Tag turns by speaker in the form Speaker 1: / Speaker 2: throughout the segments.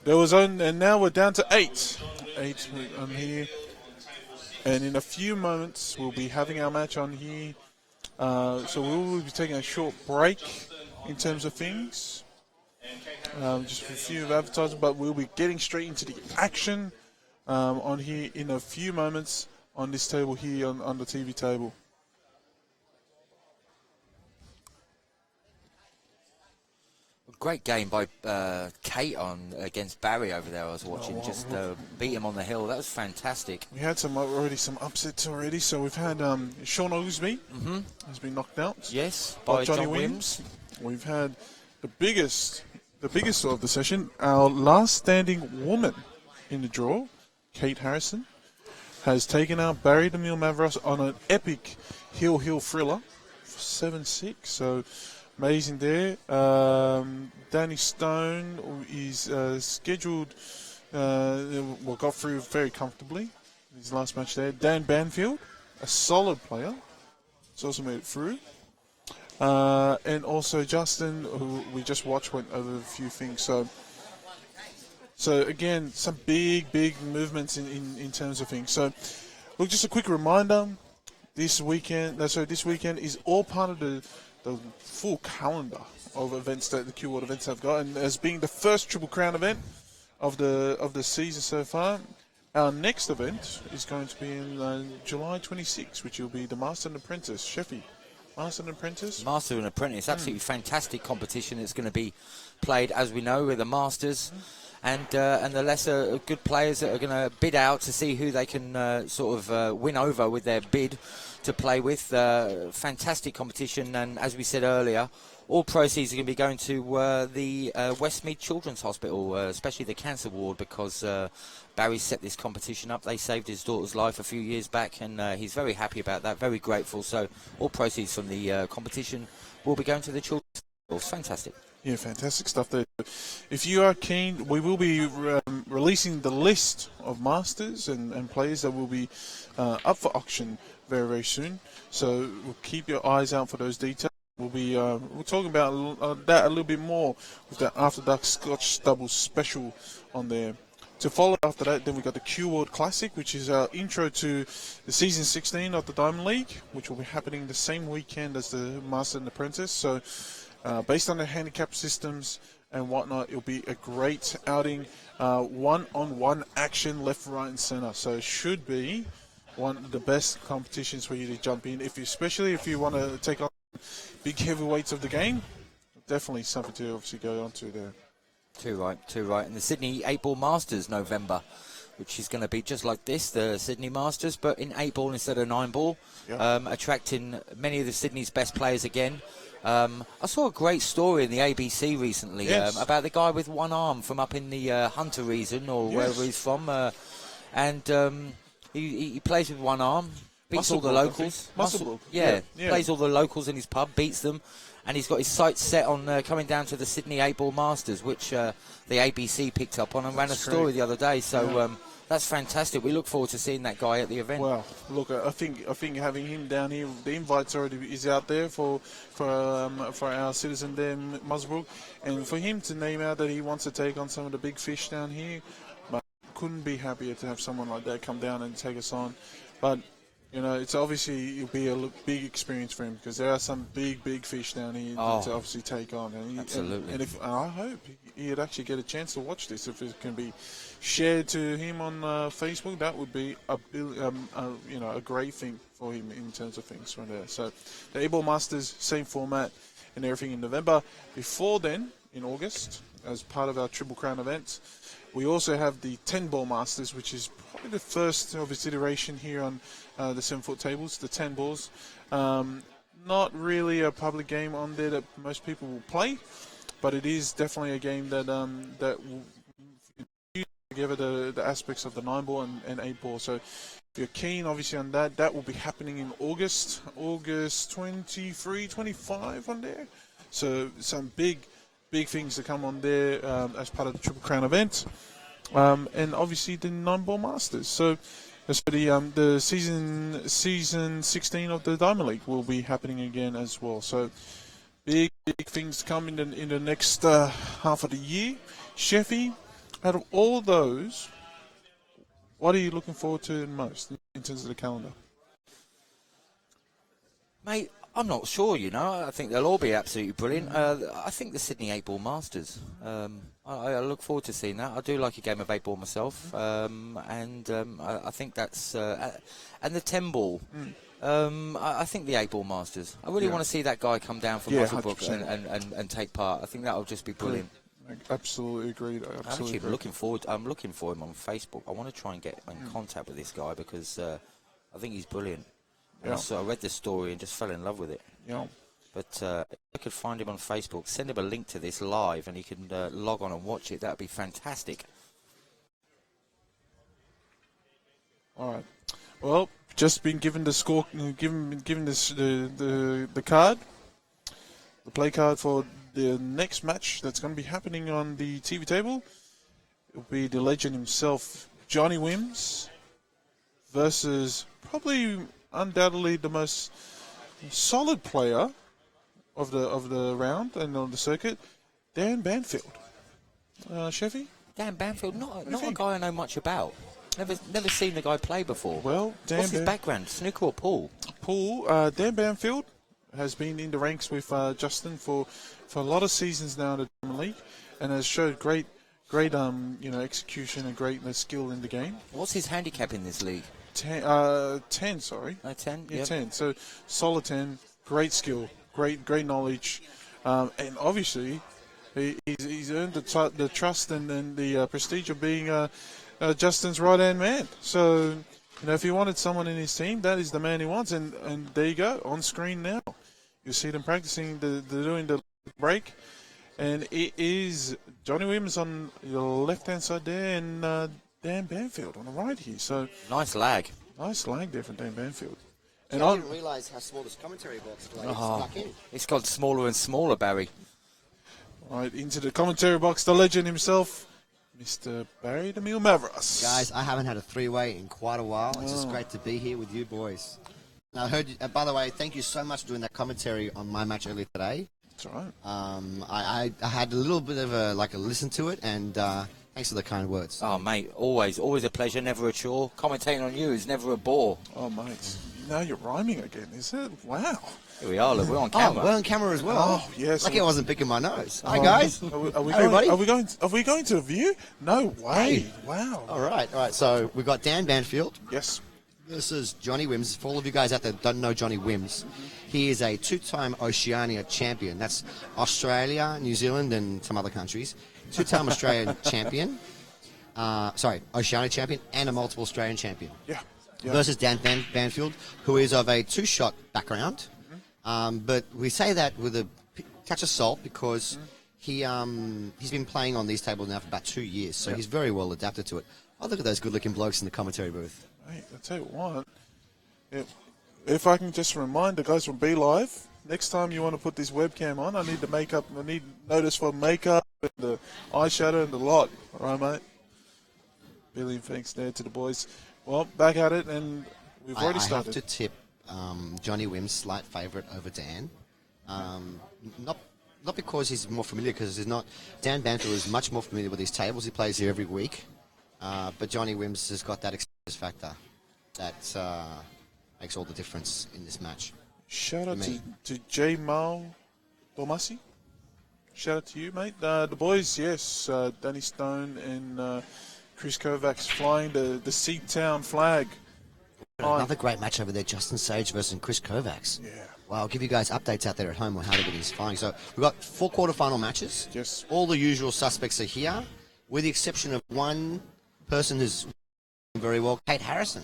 Speaker 1: There was and now we're down to 8. 8 on here. And in a few moments, we'll be having our match on here. So we will be taking a short break in terms of things. Just a few advertisements, but we'll be getting straight into the action on here in a few moments on this table here on the TV table.
Speaker 2: Great game by Kate against Barry over there. I was watching, beat him on the hill. That was fantastic.
Speaker 1: We had some upsets already. So we've had Sean Oglesby has been knocked out.
Speaker 2: Yes,
Speaker 1: by Johnny Wims. We've had the biggest of the session. Our last standing woman in the draw, Kate Harrison, has taken out Barry DeMille Mavros on an epic heel thriller for 7-6. So. Amazing there. Danny Stone is scheduled, got through very comfortably his last match there. Dan Banfield, a solid player, has also made it through. And also Justin, who we just watched, went over a few things. So again, some big movements in terms of things. So, look, just a quick reminder, this weekend is all part of the full calendar of events that the CueWorld events have got, and as being the first Triple Crown event of the season so far, our next event is going to be in July 26, which will be the Master and Apprentice. Sheffy, Master and Apprentice?
Speaker 2: Master and Apprentice, absolutely fantastic competition. It's going to be played, as we know, with the Masters and the lesser good players that are going to bid out to see who they can win over with their bid to play with. Fantastic competition, and as we said earlier, all proceeds are going to be going to the Westmead Children's Hospital, especially the cancer ward, because Barry set this competition up. They saved his daughter's life a few years back, and he's very happy about that, very grateful. So all proceeds from the competition will be going to the Children's Hospital. It's fantastic.
Speaker 1: Yeah, fantastic stuff there. If you are keen, we will be releasing the list of masters and players that will be up for auction very, very soon. So we'll keep your eyes out for those details. We'll talk about that a little bit more with the After Dark Scotch Double special on there. To follow after that, then we got the CueWorld Classic, which is our intro to the season 16 of the Diamond League, which will be happening the same weekend as the Master and Apprentice. So based on the handicap systems and whatnot, it'll be a great outing, one-on-one action left, right, and center. So it should be one of the best competitions for you to jump in, especially if you want to take on big heavyweights of the game. Definitely something to obviously go on to there.
Speaker 2: Too right. And the Sydney 8-Ball Masters November, which is going to be just like this, the Sydney Masters, but in 8-ball instead of 9-ball, attracting many of the Sydney's best players again. I saw a great story in the ABC recently about the guy with one arm from up in the Hunter region, or wherever he's from, and he plays with one arm, beats all the locals. Plays all the locals in his pub, beats them, and he's got his sights set on coming down to the Sydney 8-Ball Masters, which the ABC picked up on and ran a story the other day. So that's fantastic. We look forward to seeing that guy at the event.
Speaker 1: Well, look, I think having him down here, the invites already is out there for our citizen there in Muswellbrook, and for him to name out that he wants to take on some of the big fish down here, but couldn't be happier to have someone like that come down and take us on. But it's obviously it'll be a big experience for him, because there are some big fish down here to obviously take on.
Speaker 2: Absolutely.
Speaker 1: And I hope he'd actually get a chance to watch this. If it can be shared to him on Facebook, that would be a great thing for him in terms of things right there. So the 8-Ball Masters, same format and everything in November. Before then, in August, as part of our Triple Crown event, we also have the 10-Ball Masters, which is probably the first of its iteration here on the 7-foot tables, the 10 balls. Not really a public game on there that most people will play, but it is definitely a game that will use together the aspects of the 9-ball and 8-ball. So if you're keen, obviously, on that will be happening in August 23, 25 on there. So some big things to come on there as part of the Triple Crown event, and obviously the 9-Ball Masters. So the season 16 of the Diamond League will be happening again as well. So big things to come in the next half of the year. Sheffy, Out of all those, what are you looking forward to most in terms of the calendar?
Speaker 2: Mate, I'm not sure, you know. I think they'll all be absolutely brilliant. I think the Sydney 8-ball Masters. I look forward to seeing that. I do like a game of 8-ball myself. I think that's... and the 10-ball. I think the 8-ball Masters. I really want to see that guy come down from Musselbrook and take part. I think that'll just be brilliant.
Speaker 1: Absolutely agreed.
Speaker 2: I'm looking for him on Facebook. I want to try and get in contact with this guy because I think he's brilliant.
Speaker 1: Yeah.
Speaker 2: So I read the story and just fell in love with it.
Speaker 1: Yeah.
Speaker 2: But if I could find him on Facebook, send him a link to this live, and he can log on and watch it. That'd be fantastic.
Speaker 1: All right. Well, just been given the score, given this the card, the play card for the next match that's going to be happening on the TV table. It'll be the legend himself, Johnny Wims, versus probably undoubtedly the most solid player of the round and on the circuit, Dan Banfield. Chevy?
Speaker 2: Dan Banfield, not a guy I know much about. Never seen the guy play before.
Speaker 1: Well,
Speaker 2: what's his background? Snooker or pool?
Speaker 1: Pool. Dan Banfield has been in the ranks with Justin for a lot of seasons now in the Diamond League, and has showed great execution and great skill in the game.
Speaker 2: What's his handicap in this league?
Speaker 1: 10, sorry.
Speaker 2: 10?
Speaker 1: Yeah, 10. So, solid 10, great skill, great knowledge, and obviously, he's earned the trust and the prestige of being Justin's right-hand man. So, if he wanted someone in his team, that is the man he wants, and there you go, on screen now. You see them practicing, doing the break, and it is Johnny Williams on the left-hand side there, and Dan Banfield on the right here. So
Speaker 2: nice lag
Speaker 1: there from Dan Banfield.
Speaker 3: And I didn't realise how small this commentary box was.
Speaker 2: It's got smaller and smaller, Barry.
Speaker 1: Right into the commentary box, the legend himself, Mr. Barry the Mule Mavros.
Speaker 3: Guys, I haven't had a three-way in quite a while. It's just great to be here with you boys. And I heard, by the way, thank you so much for doing that commentary on my match earlier today.
Speaker 1: That's right.
Speaker 3: I had a little bit of a listen to it, and thanks for the kind words.
Speaker 2: Oh, mate, always a pleasure, never a chore. Commentating on you is never a bore.
Speaker 1: Oh, mate, now you're rhyming again, is it? Wow.
Speaker 2: Here we are, look, we're on camera.
Speaker 3: Oh, we're on camera as well.
Speaker 1: Oh, yes.
Speaker 3: Lucky I wasn't picking my nose. Hi, guys. Everybody.
Speaker 1: Are we going to a view? No way.
Speaker 3: Hey.
Speaker 1: Wow.
Speaker 3: All right. So we've got Dan Banfield.
Speaker 1: Yes.
Speaker 3: Versus Johnny Wims. For all of you guys out there that don't know Johnny Wims, he is a two-time Oceania champion. That's Australia, New Zealand, and some other countries. Two-time Australian champion. Oceania champion and a multiple Australian champion.
Speaker 1: Yeah.
Speaker 3: Versus Dan Banfield, who is of a two-shot background. But we say that with a touch of salt because he's been playing on these tables now for about 2 years, so he's very well adapted to it. Oh, look at those good-looking blokes in the commentary booth.
Speaker 1: Hey, I'll tell you what, if I can just remind the guys from Be Live, next time you want to put this webcam on, I need notice for makeup and the eyeshadow and the lot. All right, mate? Billy and thanks there to the boys. Well, back at it, and we've already started.
Speaker 3: I have to tip Johnny Wims' slight favourite over Dan. Not because he's more familiar, because he's not. Dan Banfield is much more familiar with these tables. He plays here every week. But Johnny Wims has got that experience factor that makes all the difference in this match.
Speaker 1: Shout out to J. Mal Domasi. Shout out to you, mate. The boys, yes, Danny Stone and Chris Kovacs flying the Seatown flag.
Speaker 3: Another great match over there, Justin Sage versus Chris Kovacs.
Speaker 1: Yeah.
Speaker 3: Well, I'll give you guys updates out there at home on how to get these flying. So we've got 4 quarterfinal matches.
Speaker 1: Yes.
Speaker 3: All the usual suspects are here, with the exception of one person who's very well, Kate Harrison.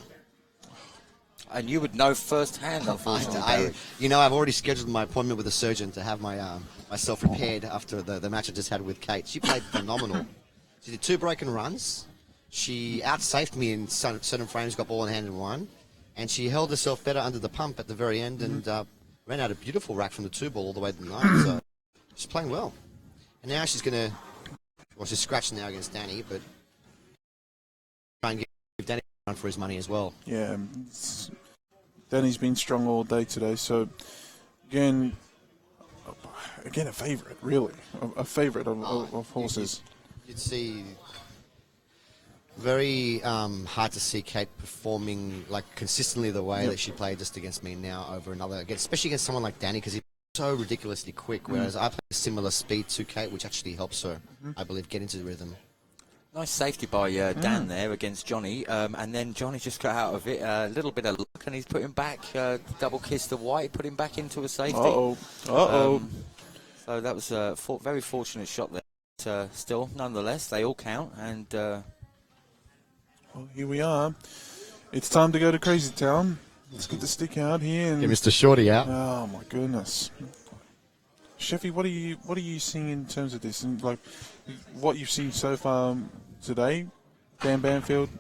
Speaker 2: And you would know firsthand, unfortunately.
Speaker 3: I've already scheduled my appointment with a surgeon to have myself repaired after the match I just had with Kate. She played phenomenal. She did 2 broken runs. She outsafed me in certain frames, got ball in hand and won. And she held herself better under the pump at the very end and ran out a beautiful rack from the 2-ball all the way to the 9. So she's playing well. And now she's going to... Well, she's scratched now against Danny, but try and give Danny a run for his money as well.
Speaker 1: Yeah, Danny's been strong all day today. So, again a favourite, really. A favourite of horses.
Speaker 3: You'd see Very hard to see Kate performing like consistently the way that she played just against me now over another, especially against someone like Danny, because he's so ridiculously quick, whereas I play a similar speed to Kate, which actually helps her, I believe, get into the rhythm.
Speaker 2: Nice safety by Dan there against Johnny, and then Johnny just got out of it. A little bit of luck, and he's put him back, double kiss to White, put him back into a safety. So that was a very fortunate shot there. But, still, nonetheless, they all count, and...
Speaker 1: well, here we are. It's time to go to Crazy Town. Let's get the stick out here. And
Speaker 3: Get Mr. Shorty out.
Speaker 1: oh, my goodness. Sheffy, what are you seeing in terms of this, and like what you've seen so far today, Dan Banfield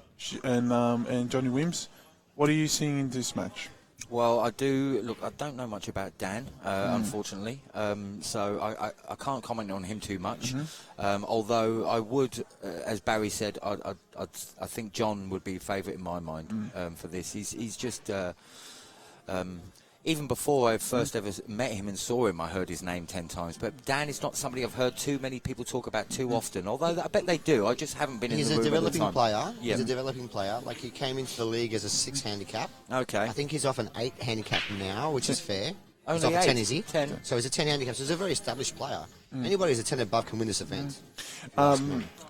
Speaker 1: and Johnny Wims? What are you seeing in this match?
Speaker 2: Well, I don't know much about Dan, unfortunately, so I can't comment on him too much. Although I would, as Barry said, I think John would be favourite in my mind for this. He's just. Even before I first ever met him and saw him, I heard his name 10 times. But Dan is not somebody I've heard too many people talk about too often, although I bet they do. I just haven't been in the room at the time.
Speaker 3: He's a developing player. He's a developing player. Like, he came into the league as a 6 handicap.
Speaker 2: Okay.
Speaker 3: I think he's off an 8 handicap now, which is fair.
Speaker 2: Only
Speaker 3: he's off
Speaker 2: 8.
Speaker 3: a 10, is he?
Speaker 2: 10.
Speaker 3: So he's a 10 handicap. So he's a very established player. Anybody who's a 10 above can win this event.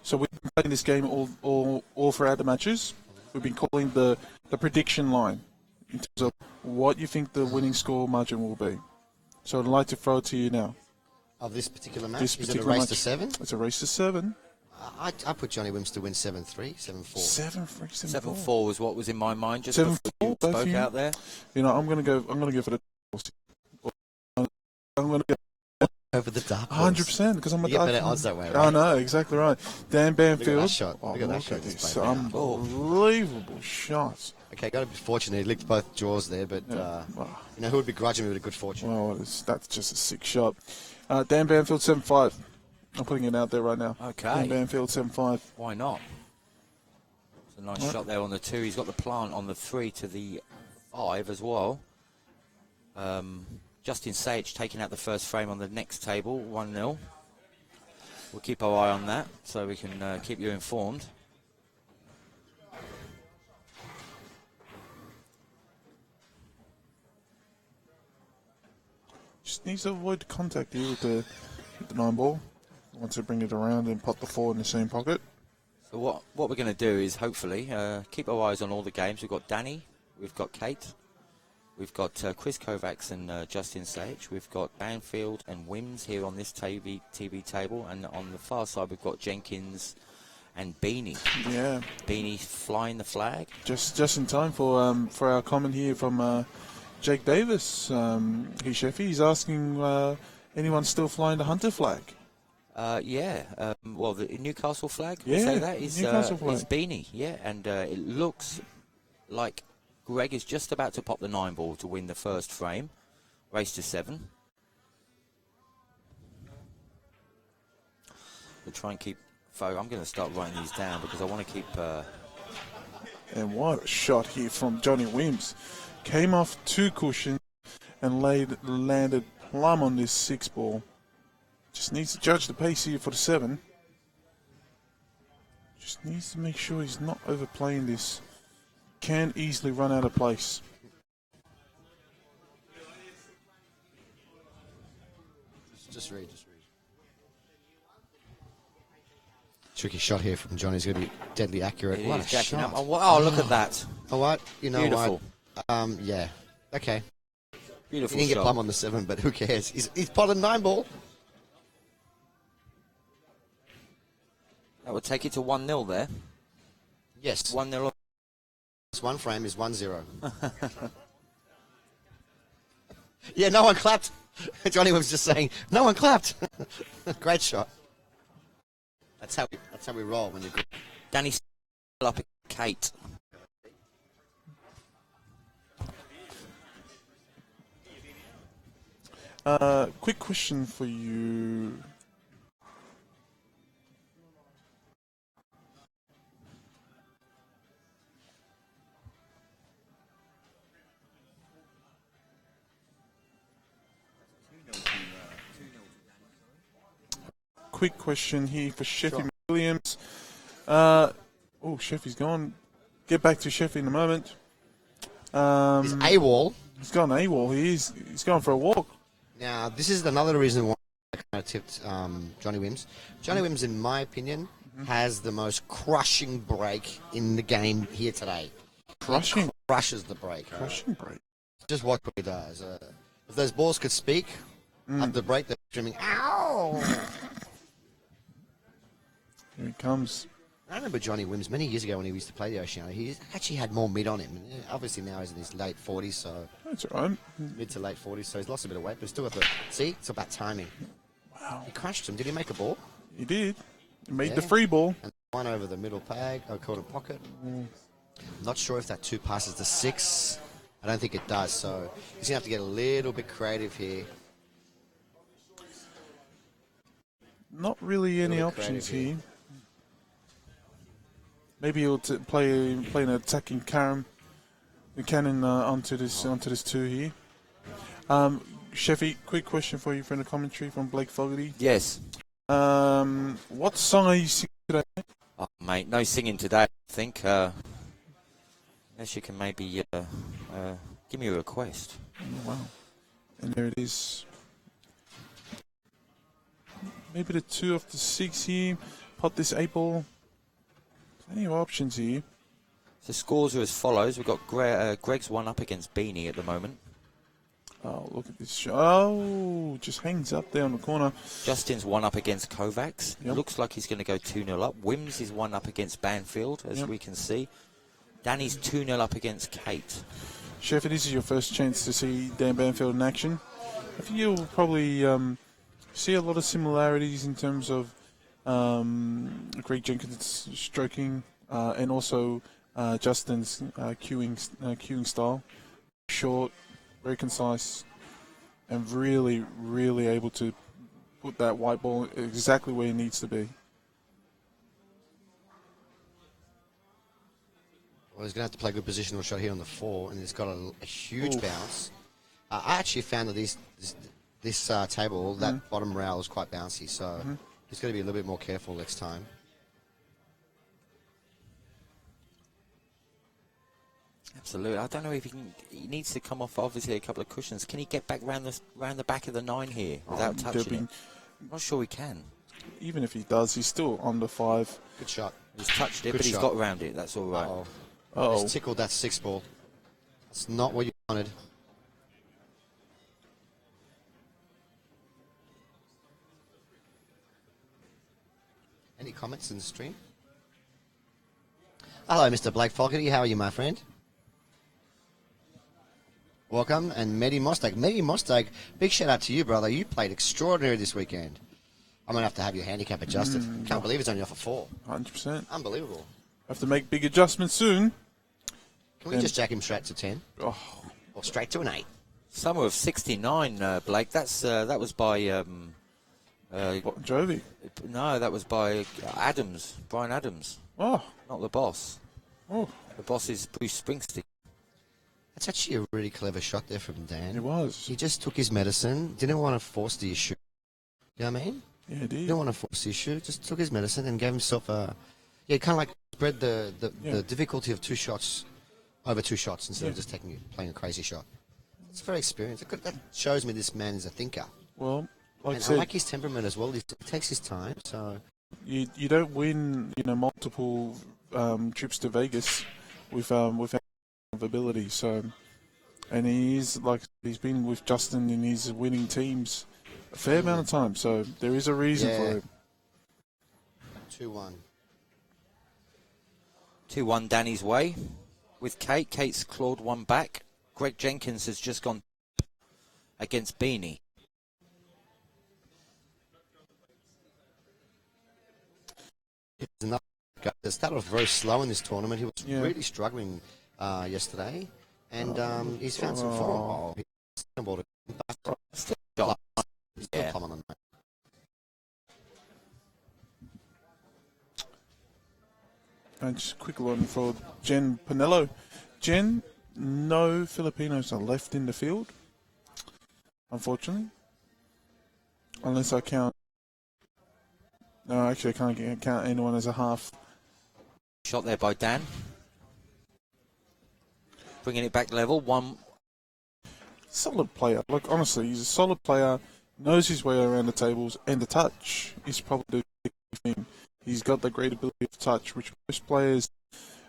Speaker 1: So we've been playing this game all throughout the matches. We've been calling the prediction line in terms of what you think the winning score margin will be. So I'd like to throw it to you now.
Speaker 3: Of this particular match?
Speaker 1: This
Speaker 3: is
Speaker 1: particular
Speaker 3: it a race
Speaker 1: match.
Speaker 3: to 7?
Speaker 1: It's a race to 7.
Speaker 3: I put Johnny Wims to win 7-3, 7-4.
Speaker 1: 7-3, 7-4.
Speaker 2: 7-4 was what was in my mind just
Speaker 1: 7-4,
Speaker 2: before you
Speaker 1: both
Speaker 2: spoke
Speaker 1: of you?
Speaker 2: out there.
Speaker 1: You know, I'm gonna go for the. I'm gonna go
Speaker 3: Over the dark horse.
Speaker 1: 100% because I'm a
Speaker 3: You get
Speaker 1: dark
Speaker 3: better
Speaker 1: horse.
Speaker 3: odds that way,
Speaker 1: I
Speaker 3: right?
Speaker 1: know, exactly right. Dan Banfield.
Speaker 3: that shot.
Speaker 1: Oh,
Speaker 3: Look at that
Speaker 1: look
Speaker 3: shot
Speaker 1: at
Speaker 3: just
Speaker 1: this
Speaker 3: played now.
Speaker 1: unbelievable shot.
Speaker 3: Okay, got to be fortunate. He licked both jaws there, but you know who would begrudge him with a good fortune?
Speaker 1: Well, that's just a sick shot. Dan Banfield 7-5. I'm putting it out there right now.
Speaker 2: Okay.
Speaker 1: Dan Banfield 7-5.
Speaker 2: Why not? It's a nice shot there on the 2. He's got the plant on the 3 to the 5 as well. Justin Sage taking out the first frame on the next table, 1-0. We'll keep our eye on that so we can keep you informed.
Speaker 1: Just needs to avoid contact here with the 9 ball. Wants to bring it around and pop the 4 in the same pocket.
Speaker 2: So what we're going to do is hopefully keep our eyes on all the games. We've got Danny, we've got Kate, we've got Chris Kovacs and Justin Sage, we've got Banfield and Wims here on this TV table, and on the far side we've got Jenkins and Beanie.
Speaker 1: Yeah.
Speaker 2: Beanie flying the flag.
Speaker 1: Just in time for our comment here from Jake Davis. He's asking anyone still flying the Hunter flag.
Speaker 2: Well, the Newcastle flag,
Speaker 1: Yeah,
Speaker 2: we say that is
Speaker 1: Newcastle flag.
Speaker 2: is Beanie, yeah, and it looks like Greg is just about to pop the 9 ball to win the first frame, race to 7. We'll try and keep. I'm going to start writing these down because I want to keep.
Speaker 1: And what a shot here from Johnny Wims. Came off 2 cushions and landed plumb on this 6 ball. Just needs to judge the pace here for the 7. Just needs to make sure he's not overplaying this. Can easily run out of place.
Speaker 3: Just read. Tricky shot here from Johnny's going to be deadly accurate.
Speaker 2: It
Speaker 3: What
Speaker 2: is
Speaker 3: a
Speaker 2: jacking
Speaker 3: shot.
Speaker 2: up. Oh, look at that.
Speaker 3: Oh, what? You know
Speaker 2: Beautiful.
Speaker 3: what? Yeah. Okay.
Speaker 2: Beautiful
Speaker 3: He didn't get
Speaker 2: shot.
Speaker 3: plumb on the 7, but who cares? He's potted 9 ball.
Speaker 2: That would take it to 1-0 there.
Speaker 3: Yes.
Speaker 2: 1-0.
Speaker 3: This one frame is 1-0. Yeah, no one clapped. Johnny was just saying, no one clapped. Great shot. That's how we roll when you're good.
Speaker 2: Danny up at Kate.
Speaker 1: Quick question for you. Quick question here for Sheffy Williams. Oh, Sheffy's gone. Get back to Sheffy in a moment.
Speaker 3: He's AWOL.
Speaker 1: He's gone AWOL. He's gone for a walk.
Speaker 3: Now, this is another reason why I kind of tipped Johnny Wims. Johnny Wims, in my opinion, has the most crushing break in the game here today.
Speaker 1: Crushing?
Speaker 3: He crushes the break.
Speaker 1: Crushing break.
Speaker 3: Just watch what he does. If those balls could speak, after the break, they're screaming, ow!
Speaker 1: Here he comes.
Speaker 3: I remember Johnny Wims many years ago when he used to play the Oceania. He actually had more meat on him. Obviously now he's in his late 40s, so
Speaker 1: That's all right.
Speaker 3: mid to late 40s, so he's lost a bit of weight, but still got the... See? It's about timing.
Speaker 1: Wow.
Speaker 3: He crushed him. Did he make a ball?
Speaker 1: He did. He made the
Speaker 3: Yeah.
Speaker 1: free ball.
Speaker 3: And one over the middle peg, quarter pocket. Not sure if that 2 passes to 6. I don't think it does, so he's going to have to get a little bit creative here.
Speaker 1: Not really any
Speaker 3: Little
Speaker 1: options
Speaker 3: creative
Speaker 1: here. Maybe he'll play an attacking cannon onto this 2 here. Sheffy, quick question for you from the commentary from Blake Fogarty.
Speaker 2: Yes.
Speaker 1: What song are you singing today?
Speaker 2: Oh, mate, no singing today, I think. Unless you can maybe give me a request.
Speaker 1: Oh, wow. And there it is. Maybe the 2 of the 6 here. Pot this 8 ball. Plenty of options here.
Speaker 2: The scores are as follows. We've got Greg's 1 up against Beanie at the moment.
Speaker 1: Oh, look at this shot. Oh, just hangs up there on the corner.
Speaker 2: Justin's 1 up against Kovacs.
Speaker 1: Yep.
Speaker 2: Looks like he's going to go 2-0 up. Wims is 1 up against Banfield, as we can see. Danny's 2-0 up against Kate.
Speaker 1: Sheffield, this is your first chance to see Dan Banfield in action. I think you'll probably see a lot of similarities in terms of Greg Jenkins' stroking and also Justin's cueing style. Short, very concise, and really, really able to put that white ball exactly where it needs to be.
Speaker 3: Well, he's going to have to play a good positional shot here on the 4, and he's got a huge bounce. I actually found that this table, that bottom rail is quite bouncy, so he's got to be a little bit more careful next time.
Speaker 2: Absolutely. I don't know if he needs to come off, obviously, a couple of cushions. Can he get back round the back of the 9 here without touching it? I'm not sure he can.
Speaker 1: Even if he does, he's still under 5.
Speaker 3: Good shot.
Speaker 2: He's touched it,
Speaker 3: Good
Speaker 2: but he's
Speaker 3: shot.
Speaker 2: got around it. That's all right.
Speaker 1: Oh,
Speaker 3: He's tickled that 6 ball. That's not what you wanted. Any comments in the stream? Hello, Mr. Blake Fogarty. How are you, my friend? Welcome. And Mehdi Mostag. Mehdi Mostag, big shout out to you, brother. You played extraordinary this weekend. I'm going to have your handicap adjusted. Can't believe it's only off a 4.
Speaker 1: 100%.
Speaker 3: Unbelievable.
Speaker 1: Have to make big adjustments soon.
Speaker 3: Can we just jack him straight to 10?
Speaker 1: Oh,
Speaker 3: Or straight to an 8?
Speaker 2: Summer of 69, Blake. That was by...
Speaker 1: Jovi.
Speaker 2: No, that was by Adams, Brian Adams.
Speaker 1: Oh,
Speaker 2: Not the boss.
Speaker 1: oh,
Speaker 2: The boss is Bruce Springsteen.
Speaker 3: That's actually a really clever shot there from Dan.
Speaker 1: it was.
Speaker 3: He just took his medicine, didn't want to force the issue. You know what I mean?
Speaker 1: Yeah, it
Speaker 3: Didn't
Speaker 1: did.
Speaker 3: want to force the issue, just took his medicine and gave himself a... Yeah, kind of like spread the difficulty of 2 shots over 2 shots instead of just playing a crazy shot. It's very experienced. That shows me this man is a thinker.
Speaker 1: Well, like I
Speaker 3: And I
Speaker 1: said,
Speaker 3: like his temperament as well. He takes his time, so...
Speaker 1: you don't win, multiple trips to Vegas with ability. So, and he's been with Justin in his winning teams a fair amount of time. So there is a reason for it.
Speaker 3: 2-1.
Speaker 2: 2-1 Danny's way with Kate. Kate's clawed 1 back. Greg Jenkins has just gone against Beanie.
Speaker 3: It started off very slow in this tournament. He was really struggling yesterday, and he's found some form. Still common on that.
Speaker 1: And just a quick one for Jen Pinello. Jen, no Filipinos are left in the field, unfortunately. Unless I count... No, actually I can't count anyone as a half.
Speaker 2: shot there by Dan. Bringing it back level. One.
Speaker 1: Solid player. Like, honestly, he's a solid player, knows his way around the tables, and the touch is probably the big thing. He's got the great ability of touch, which most players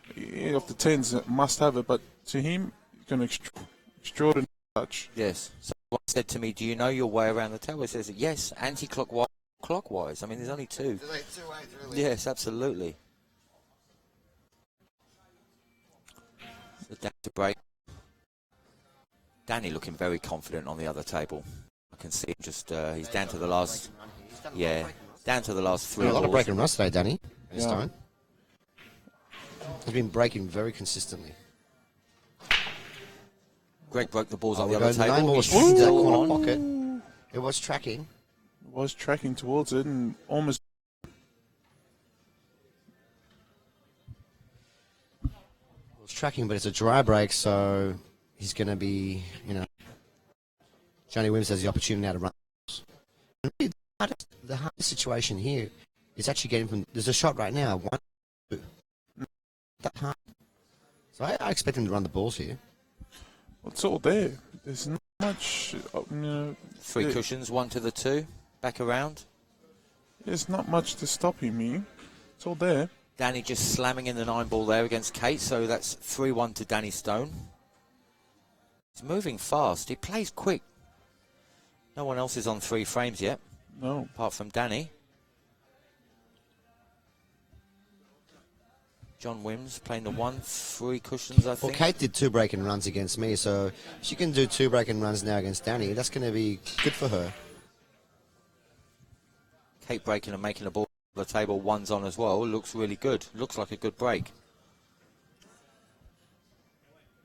Speaker 1: of the 10s must have it, but to him, he's got an extraordinary touch.
Speaker 2: Yes. Someone said to me, do you know your way around the table? He says, yes, anti-clockwise. Clockwise. I mean, there's only two.
Speaker 3: There's like 2 ways, really.
Speaker 2: Yes, absolutely. So down to break. Danny looking very confident on the other table. I can see him just, he's down to the last, down to the last 3
Speaker 3: A lot of
Speaker 2: balls.
Speaker 3: breaking runs today, Danny. This
Speaker 1: Yeah.
Speaker 3: time. He's been breaking very consistently.
Speaker 2: Greg broke the balls on
Speaker 3: we
Speaker 2: the
Speaker 3: go.
Speaker 2: other
Speaker 3: The 9
Speaker 2: table.
Speaker 3: ball was
Speaker 2: He's
Speaker 3: in that
Speaker 2: still
Speaker 3: corner
Speaker 2: on.
Speaker 3: pocket. It was tracking.
Speaker 1: Was tracking towards it and almost.
Speaker 3: It was tracking, but it's a dry break, so he's going to be, Johnny Williams has the opportunity now to run. And really, the hardest situation here is actually getting from. There's a shot right now. 1, 2. That hard. So I expect him to run the balls here.
Speaker 1: Well, it's all there. There's not much.
Speaker 2: 3
Speaker 1: Yeah.
Speaker 2: cushions, 1 to the 2. Back around.
Speaker 1: There's not much to stop him here. It's all there.
Speaker 2: Danny just slamming in the 9 ball there against Kate, so that's 3-1 to Danny Stone. He's moving fast. He plays quick. No one else is on 3 frames yet,
Speaker 1: No.
Speaker 2: apart from Danny. John Wims playing the 1-3 cushions, I
Speaker 3: Well,
Speaker 2: think.
Speaker 3: Kate did 2 breaking runs against me, so if she can do 2 breaking runs now against Danny, that's going to be good for her.
Speaker 2: Kate breaking and making the ball on the table. 1's on as well. Looks really good. Looks like a good break.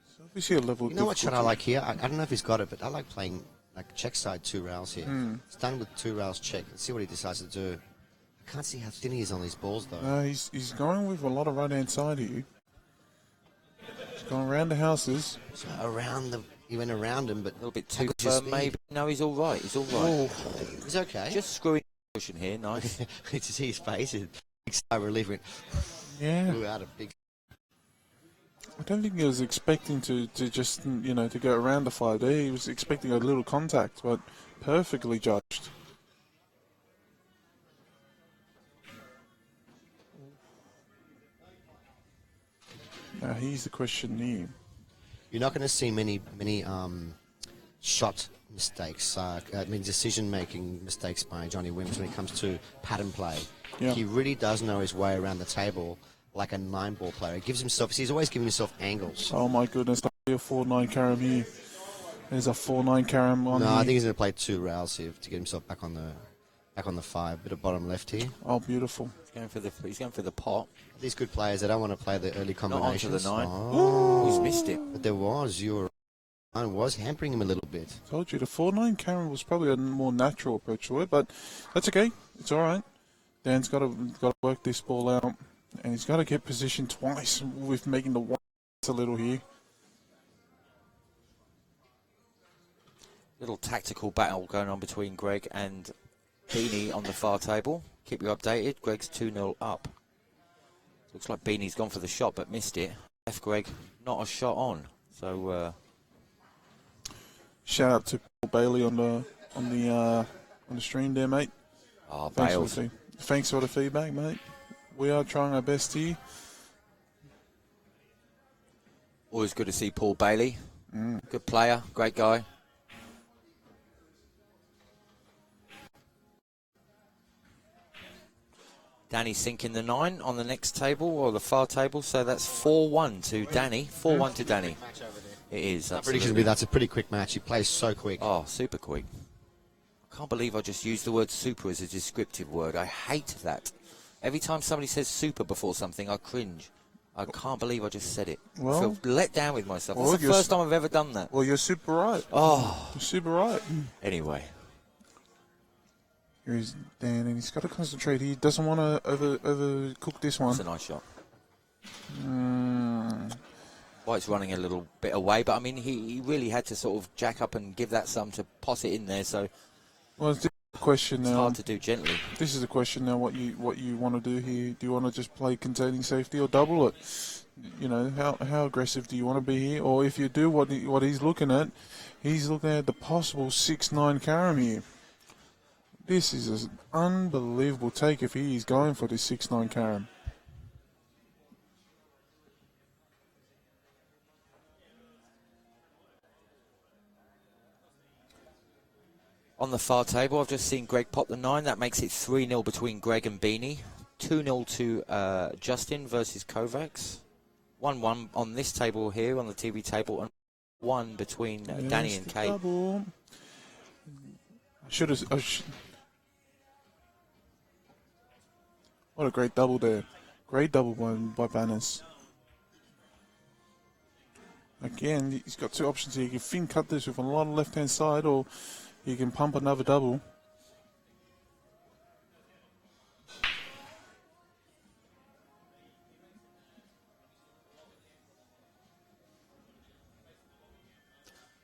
Speaker 1: It's obviously a level.
Speaker 3: You know what shot I like here? I don't know if he's got it, but I like playing like check side 2 rails here. It's done with 2 rails check. Let's see what he decides to do. I can't see how thin he is on these balls, though.
Speaker 1: No, he's going with a lot of right hand side here. He's going around the houses.
Speaker 3: So he went around him, but
Speaker 2: A little bit too
Speaker 3: just
Speaker 2: firm, maybe. No, he's all right. He's all right.
Speaker 3: he's okay.
Speaker 2: Just screwing the cushion here. Nice.
Speaker 3: to see his face, big sigh of relief went
Speaker 1: Yeah.
Speaker 3: blew out a big.
Speaker 1: I don't think he was expecting to just, to go around the 5 there. He was expecting a little contact, but perfectly judged. Now, here's the question here.
Speaker 3: You're not going to see many shot mistakes. Decision-making mistakes by Johnny Wims when it comes to pattern play.
Speaker 1: Yeah.
Speaker 3: He really does know his way around the table like a 9-ball player. He gives himself. He's always giving himself angles.
Speaker 1: Oh, my goodness. There's a 4-9 carom here. There's a 4-9 carom on
Speaker 3: No,
Speaker 1: here.
Speaker 3: I think he's going to play 2 rails here to get himself back on the 5. Bit of bottom left here.
Speaker 1: Oh, beautiful.
Speaker 2: He's going for the pot.
Speaker 3: These good players, they don't want to play the early
Speaker 2: Not onto
Speaker 3: combinations.
Speaker 2: the 9.
Speaker 3: Oh.
Speaker 2: He's missed it.
Speaker 3: But there was hampering him a little bit.
Speaker 1: Told you, the 4-9 carom was probably a more natural approach to it, but that's okay. It's all right. Dan's got to work this ball out, and he's got to get positioned twice with making the one a little here.
Speaker 2: Little tactical battle going on between Greg and Beanie on the far table. Keep you updated. Greg's 2-0 up. Looks like Beanie's gone for the shot but missed it. Left Greg not a shot on. So
Speaker 1: Shout out to Paul Bailey on the stream there, mate.
Speaker 2: Bales.
Speaker 1: Thanks for the feedback, mate. We are trying our best here.
Speaker 2: Always good to see Paul Bailey. Good player, great guy. Danny sinking the 9 on the next table, or the far table, so that's 4-1 to Danny. 4-1 to Danny. It is,
Speaker 3: Prediction would be that's a pretty quick match. He plays so quick.
Speaker 2: Oh, super quick. I can't believe I just used the word super as a descriptive word. I hate that. Every time somebody says super before something, I cringe. I can't believe I just said it.
Speaker 1: Well-
Speaker 2: I feel let down with myself.
Speaker 1: Well,
Speaker 2: That's the first time I've ever done that.
Speaker 1: Well, you're super right.
Speaker 2: Oh,
Speaker 1: You're super right.
Speaker 2: anyway.
Speaker 1: Here's Dan, and he's got to concentrate. He doesn't want to overcook this
Speaker 2: It's a
Speaker 1: one.
Speaker 2: nice shot. White's running a little bit away, but I mean, he really had to sort of jack up and give that some to poss it in there. So
Speaker 1: Well, it's question
Speaker 2: It's
Speaker 1: now.
Speaker 2: hard to do gently.
Speaker 1: This is the question now. What you want to do here? Do you want to just play containing safety or double it? You know, how aggressive do you want to be here? Or if you do what he's looking at the possible 6-9 carom here. This is an unbelievable take if he is going for this 6-9 carom.
Speaker 2: On the far table, I've just seen Greg pop the 9. That makes it 3-0 between Greg and Beanie. 2-0 to Justin versus Kovacs. 1-1 on this table here, on the TV table, and 1 between Danny and Kate.
Speaker 1: Double. What a great double there. Great double by Banners. Again, he's got two options here. You can fin cut this with a lot of left-hand side, or you can pump another double.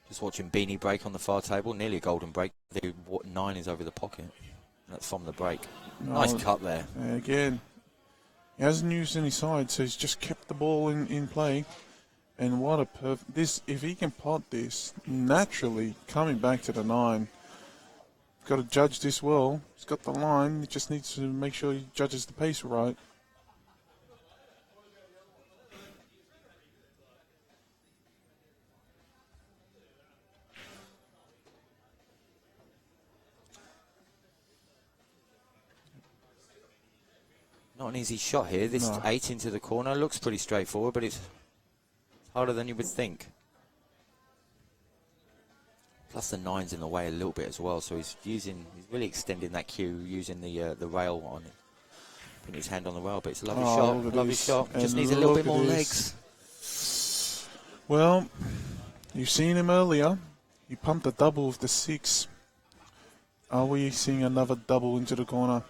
Speaker 2: Just watching Beanie break on the far table, nearly a golden break. The 9 is over the pocket. That's from the break. Nice cut there.
Speaker 1: Again, he hasn't used any side, so he's just kept the ball in play. And what a if he can pot this naturally, coming back to the 9. Got to judge this well. He's got the line. He just needs to make sure he judges the pace right.
Speaker 2: Not an easy shot here. This 8 into the corner looks pretty straightforward, but it's harder than you would think. Plus the 9's in the way a little bit as well, so he's really extending that cue using the rail on it. Putting his hand on the rail, but it's a lovely shot. Just needs a little bit more legs.
Speaker 1: Well, you've seen him earlier. He pumped a double with the 6. Are we seeing another double into the corner?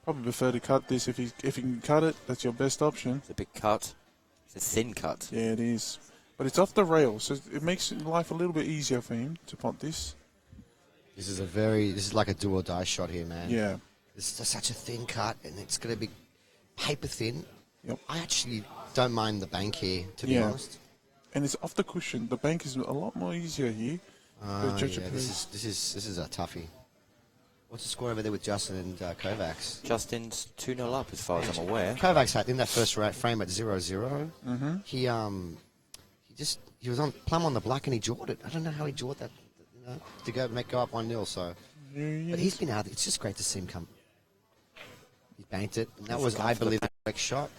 Speaker 1: Probably prefer to cut this. If you can cut it, that's your best option.
Speaker 2: It's a big cut. It's a thin cut.
Speaker 1: Yeah, it is. But it's off the rail, so it makes life a little bit easier for him to pot this.
Speaker 3: This is like a do or die shot here, man.
Speaker 1: Yeah.
Speaker 3: This is such a thin cut, and it's going to be paper thin.
Speaker 1: Yep.
Speaker 3: I actually don't mind the bank here, to be honest.
Speaker 1: And it's off the cushion. The bank is a lot more easier here.
Speaker 3: This is a toughie. What's the score over there with Justin and Kovacs?
Speaker 2: Justin's 2-0 up as far as I'm aware.
Speaker 3: Kovacs had in that first frame at 0-0.
Speaker 1: Mm-hmm.
Speaker 3: He was on plumb on the black and he jawed it. I don't know how he jawed that, to go up 1-0. So, but he's been out. It's just great to see him come. He banked it. And that was, I believe, the correct shot.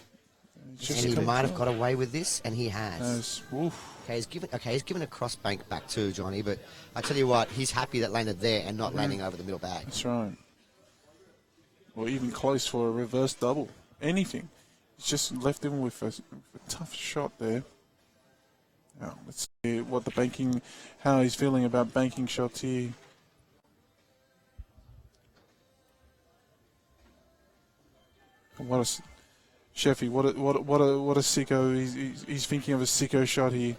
Speaker 3: And he might have got away with this, and he has. Okay, he's given a cross bank back too, Johnny. But I tell you what, he's happy that landed there and not landing over the middle bag.
Speaker 1: That's right. Or even close for a reverse double. Anything. He's just left him with a tough shot there. Now, let's see how he's feeling about banking shots here. Sheffy, what a sicko. He's thinking of a sicko shot here.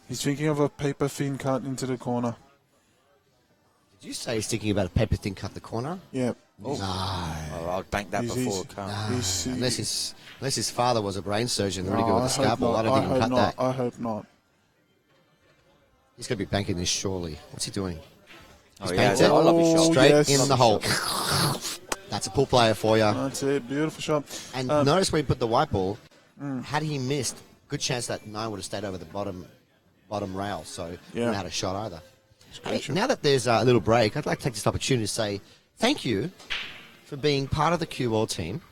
Speaker 1: He's thinking of a paper thin cut into the corner.
Speaker 3: Did you say he's thinking about a paper thin cut in the corner?
Speaker 1: Yeah.
Speaker 3: Oh.
Speaker 2: No. I'd bank that before it comes.
Speaker 3: Unless his father was a brain surgeon, really good with a scalpel. I don't think he'll cut that.
Speaker 1: I hope not.
Speaker 3: He's going to be banking this surely. What's he doing?
Speaker 2: He's banked it. I love his shot.
Speaker 3: Straight in the hole. That's a pool player for you.
Speaker 1: That's it. Beautiful shot.
Speaker 3: And notice where he put the white ball. Had he missed, good chance that 9 would have stayed over the bottom rail. So he wouldn't have had a shot either. Hey, now that there's a little break, I'd like to take this opportunity to say thank you for being part of the CueWorld team.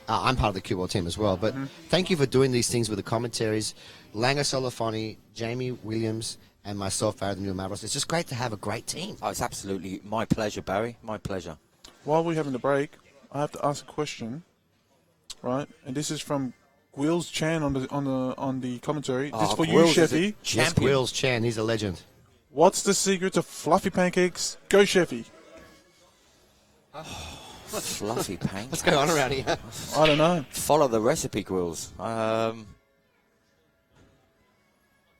Speaker 3: I'm part of the CueWorld team as well, but thank you for doing these things with the commentaries. Langer Solofoni, Jamie Williams, and myself, Barry the Mule Mavericks. It's just great to have a great team.
Speaker 2: Oh, it's absolutely my pleasure, Barry. My pleasure.
Speaker 1: While we're having the break, I have to ask a question, right? And this is from Gwills Chan on the commentary. This is for you, Sheffy.
Speaker 3: Yes, Gwills Chan, he's a legend.
Speaker 1: What's the secret to fluffy pancakes? Go, Sheffy.
Speaker 2: Fluffy pancakes.
Speaker 3: What's going on around here?
Speaker 1: I don't know.
Speaker 2: Follow the recipe, Grills.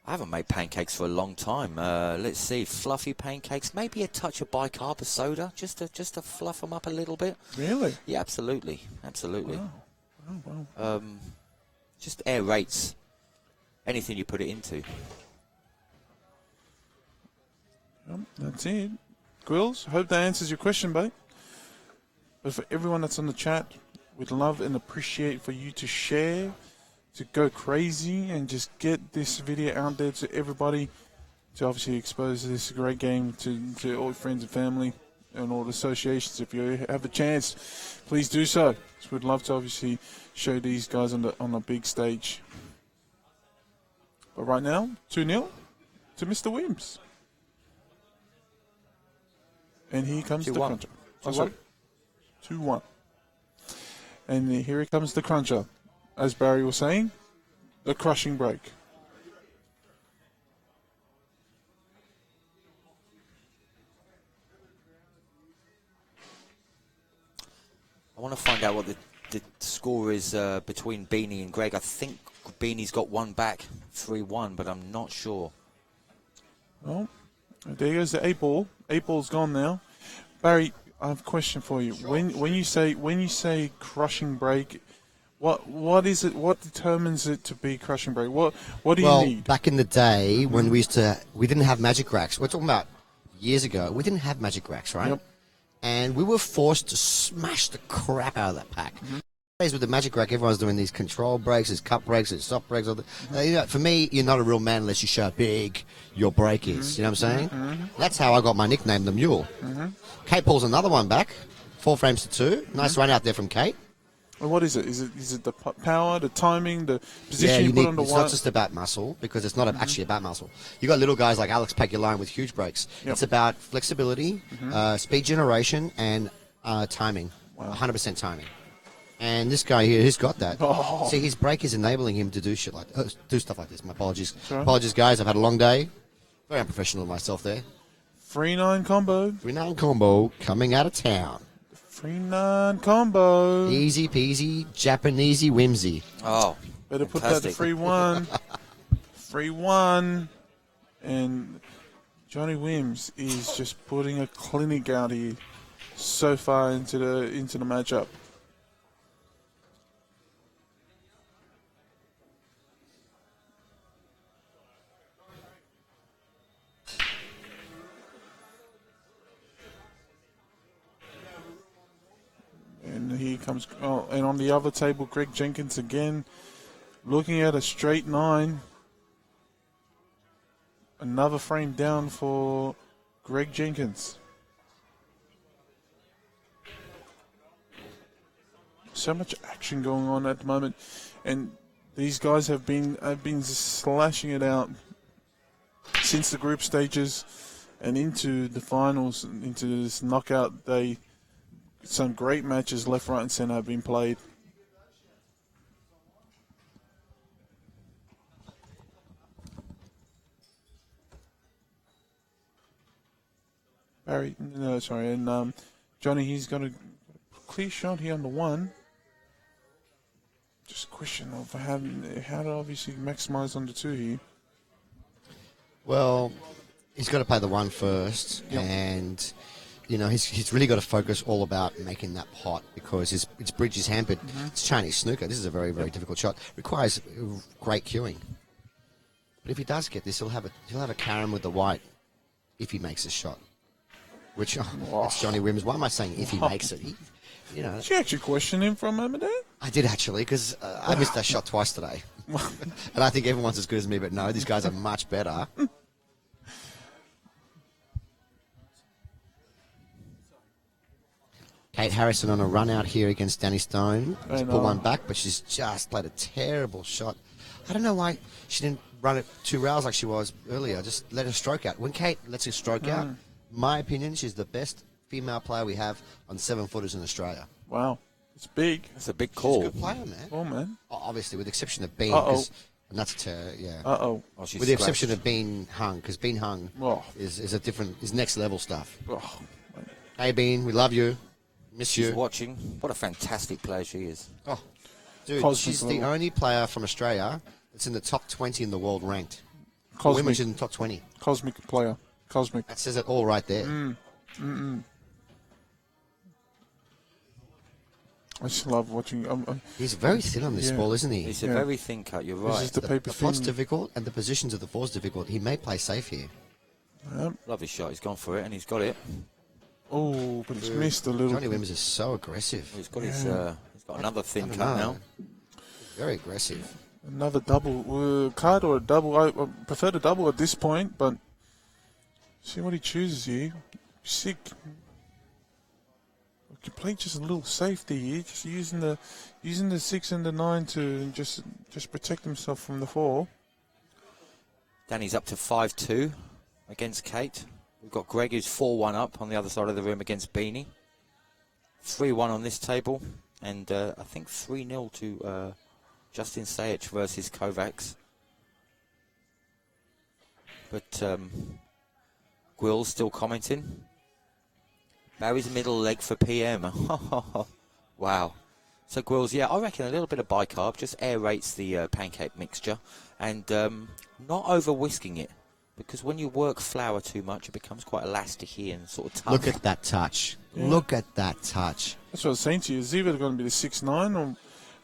Speaker 2: I haven't made pancakes for a long time. Let's see, fluffy pancakes, maybe a touch of bicarb of soda, just to fluff them up a little bit.
Speaker 1: Really?
Speaker 2: Yeah, absolutely.
Speaker 1: Wow. Wow.
Speaker 2: Just air rates anything you put it into.
Speaker 1: That's it. Quills, hope that answers your question, mate. But for everyone that's on the chat, we'd love and appreciate for you to share, to go crazy, and just get this video out there to everybody, to obviously expose this great game to all your friends and family and all the associations. If you have a chance, please do so. So we'd love to obviously show these guys on the big stage. But right now, 2-0 to Mr. Wims. And here comes the
Speaker 2: 2-1.
Speaker 1: cruncher. Oh, sorry. 2-1. And here comes the cruncher. As Barry was saying, the crushing break.
Speaker 2: I want to find out what the score is between Beanie and Greg. I think Beanie's got one back, 3-1, but I'm not sure.
Speaker 1: Well, there goes the 8-ball. 8-ball's gone now. Barry, I have a question for you. When you say crushing break, what is it? What determines it to be crushing break? What do you need?
Speaker 3: Back in the day when we didn't have magic racks. We're talking about years ago. We didn't have magic racks, right?
Speaker 1: Yep.
Speaker 3: And we were forced to smash the crap out of that pack. Days with the magic rack, everyone's doing these control breaks, these cup breaks, these soft breaks. For me, you're not a real man unless you show how big your break is. You know what I'm saying? That's how I got my nickname, the Mule. Kate pulls another one back, 4 frames to 2. Nice run out there from Kate.
Speaker 1: And what is it? Is it the power, the timing, the position you put on the
Speaker 3: it's
Speaker 1: wire?
Speaker 3: not just about muscle, because it's not actually about muscle. You got little guys like Alex Paguline with huge breaks.
Speaker 1: Yep.
Speaker 3: It's about flexibility, speed generation, and timing. 100% timing. And this guy here, he's got that.
Speaker 1: Oh.
Speaker 3: See, his break is enabling him to do shit like do stuff like this. My apologies.
Speaker 1: Sorry.
Speaker 3: Apologies, guys. I've had a long day. Very unprofessional of myself there.
Speaker 1: 3-9 combo.
Speaker 3: 3-9 combo coming out of town.
Speaker 1: 3-9 combo.
Speaker 3: Easy peasy, Japanesey whimsy.
Speaker 2: Oh,
Speaker 1: Better put
Speaker 2: fantastic.
Speaker 1: that to 3-1. 3-1. And Johnny Wims is just putting a clinic out here so far into the matchup. And here comes, and on the other table, Greg Jenkins again, looking at a straight 9. Another frame down for Greg Jenkins. So much action going on at the moment, and these guys have been slashing it out since the group stages and into the finals, into this knockout day. Some great matches left, right, and centre have been played. Barry, no, sorry, and Johnny, he's got a clear shot here on the 1. Just a question of how to obviously maximise on the 2 here.
Speaker 3: Well, he's got to play the 1 first, and he's really got to focus all about making that pot, because his bridge is hampered. It's Chinese snooker. This is a very, very difficult shot. Requires great cueing. But if he does get this, he'll have a carom with the white if he makes a shot. Which it's Johnny Wims. Why am I saying if he makes it?
Speaker 1: Did you actually question him for a moment there?
Speaker 3: I did actually, because I missed that shot twice today, and I think everyone's as good as me. But no, these guys are much better. Kate Harrison on a run out here against Danny Stone. She's pulled one back, but she's just played a terrible shot. I don't know why she didn't run it 2 rails like she was earlier. Just let her stroke out. When Kate lets her stroke out, my opinion, she's the best female player we have on 7-footers in Australia.
Speaker 1: Wow, it's big.
Speaker 2: It's a big call.
Speaker 3: She's a good player, man.
Speaker 1: Oh, man.
Speaker 3: Obviously, with the exception of Bean. And that's yeah.
Speaker 1: Uh-oh.
Speaker 3: With the exception of Bean Hung, because Bean Hung
Speaker 1: Oh.
Speaker 3: is next level stuff.
Speaker 1: Oh,
Speaker 3: Hey, Bean, we love you. Miss
Speaker 2: She's
Speaker 3: you.
Speaker 2: watching. What a fantastic player she is.
Speaker 3: Oh, dude,
Speaker 1: Cosmic
Speaker 3: she's the
Speaker 1: level.
Speaker 3: only player from Australia that's in the top 20 in the world ranked. Women's in the top 20.
Speaker 1: Cosmic player. Cosmic.
Speaker 3: That says it all right there.
Speaker 1: I just love watching.
Speaker 3: He's very thin on this ball, isn't he?
Speaker 2: He's a very thin cut, you're
Speaker 1: This
Speaker 2: right.
Speaker 1: is the paper
Speaker 3: The pot's
Speaker 1: thin.
Speaker 3: difficult, and the positions of the four's difficult. He may play safe here.
Speaker 2: Lovely shot, he's gone for it, and he's got it.
Speaker 1: Oh, but it's missed a little.
Speaker 3: Johnny Wims is so aggressive.
Speaker 2: He's got he's got another thin cut now.
Speaker 3: Very aggressive.
Speaker 1: Another double card or a double. I prefer the double at this point, but see what he chooses here. Sick. You play just a little safety here, just using the 6 and the 9 to just protect himself from the 4.
Speaker 2: Danny's up to 5-2 against Kate. We've got Greg who's 4-1 up on the other side of the room against Beanie. 3-1 on this table, and I think 3-0 to Justin Sayich versus Kovacs. But Gwill's still commenting. Barry's middle leg for PM. Wow. So Gwill's, yeah, I reckon a little bit of bicarb just aerates the pancake mixture, and not over whisking it, because when you work flour too much, it becomes quite elasticy and sort of tough.
Speaker 3: Look at that touch.
Speaker 1: Yeah.
Speaker 3: Look at that touch.
Speaker 1: That's what I was saying to you. It's either going to be the 6-9,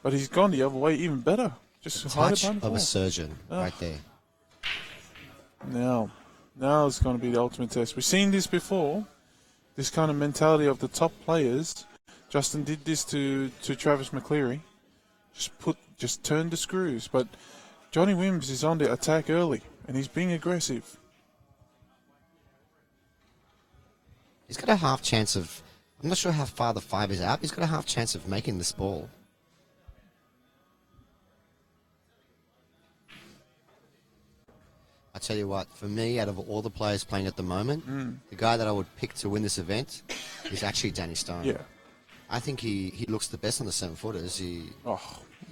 Speaker 1: but he's gone the other way, even better. Just hide it
Speaker 3: Touch
Speaker 1: behind the
Speaker 3: of a
Speaker 1: 4.
Speaker 3: surgeon right there.
Speaker 1: Now it's going to be the ultimate test. We've seen this before. This kind of mentality of the top players. Justin did this to Travis McCleary. Just turn the screws. But Johnny Wims is on the attack early, and he's being aggressive.
Speaker 3: He's got a half chance of... I'm not sure how far the 5 is out. He's got a half chance of making this ball. I tell you what, for me, out of all the players playing at the moment, the guy that I would pick to win this event is actually Danny Stone.
Speaker 1: Yeah.
Speaker 3: I think he looks the best on the 7-footers.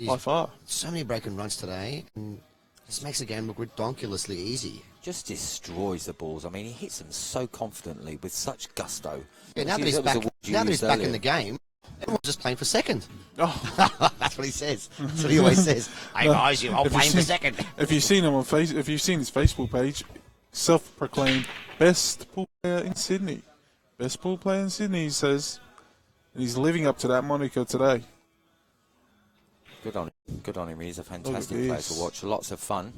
Speaker 1: By far.
Speaker 3: So many breaking runs today, and this makes the game look ridiculously easy.
Speaker 2: Just destroys the balls. I mean, he hits them so confidently with such gusto.
Speaker 3: Yeah, now that he's back in the game, everyone's just playing for second.
Speaker 1: Oh.
Speaker 3: That's what he says. That's what he always says. Hey guys, you're all playing for second.
Speaker 1: If you've seen him if you've seen his Facebook page, self-proclaimed best pool player in Sydney. Best pool player in Sydney, he says. And he's living up to that moniker today.
Speaker 2: Good on him. Good on him. He's a fantastic player
Speaker 1: this.
Speaker 2: to watch. Lots of fun.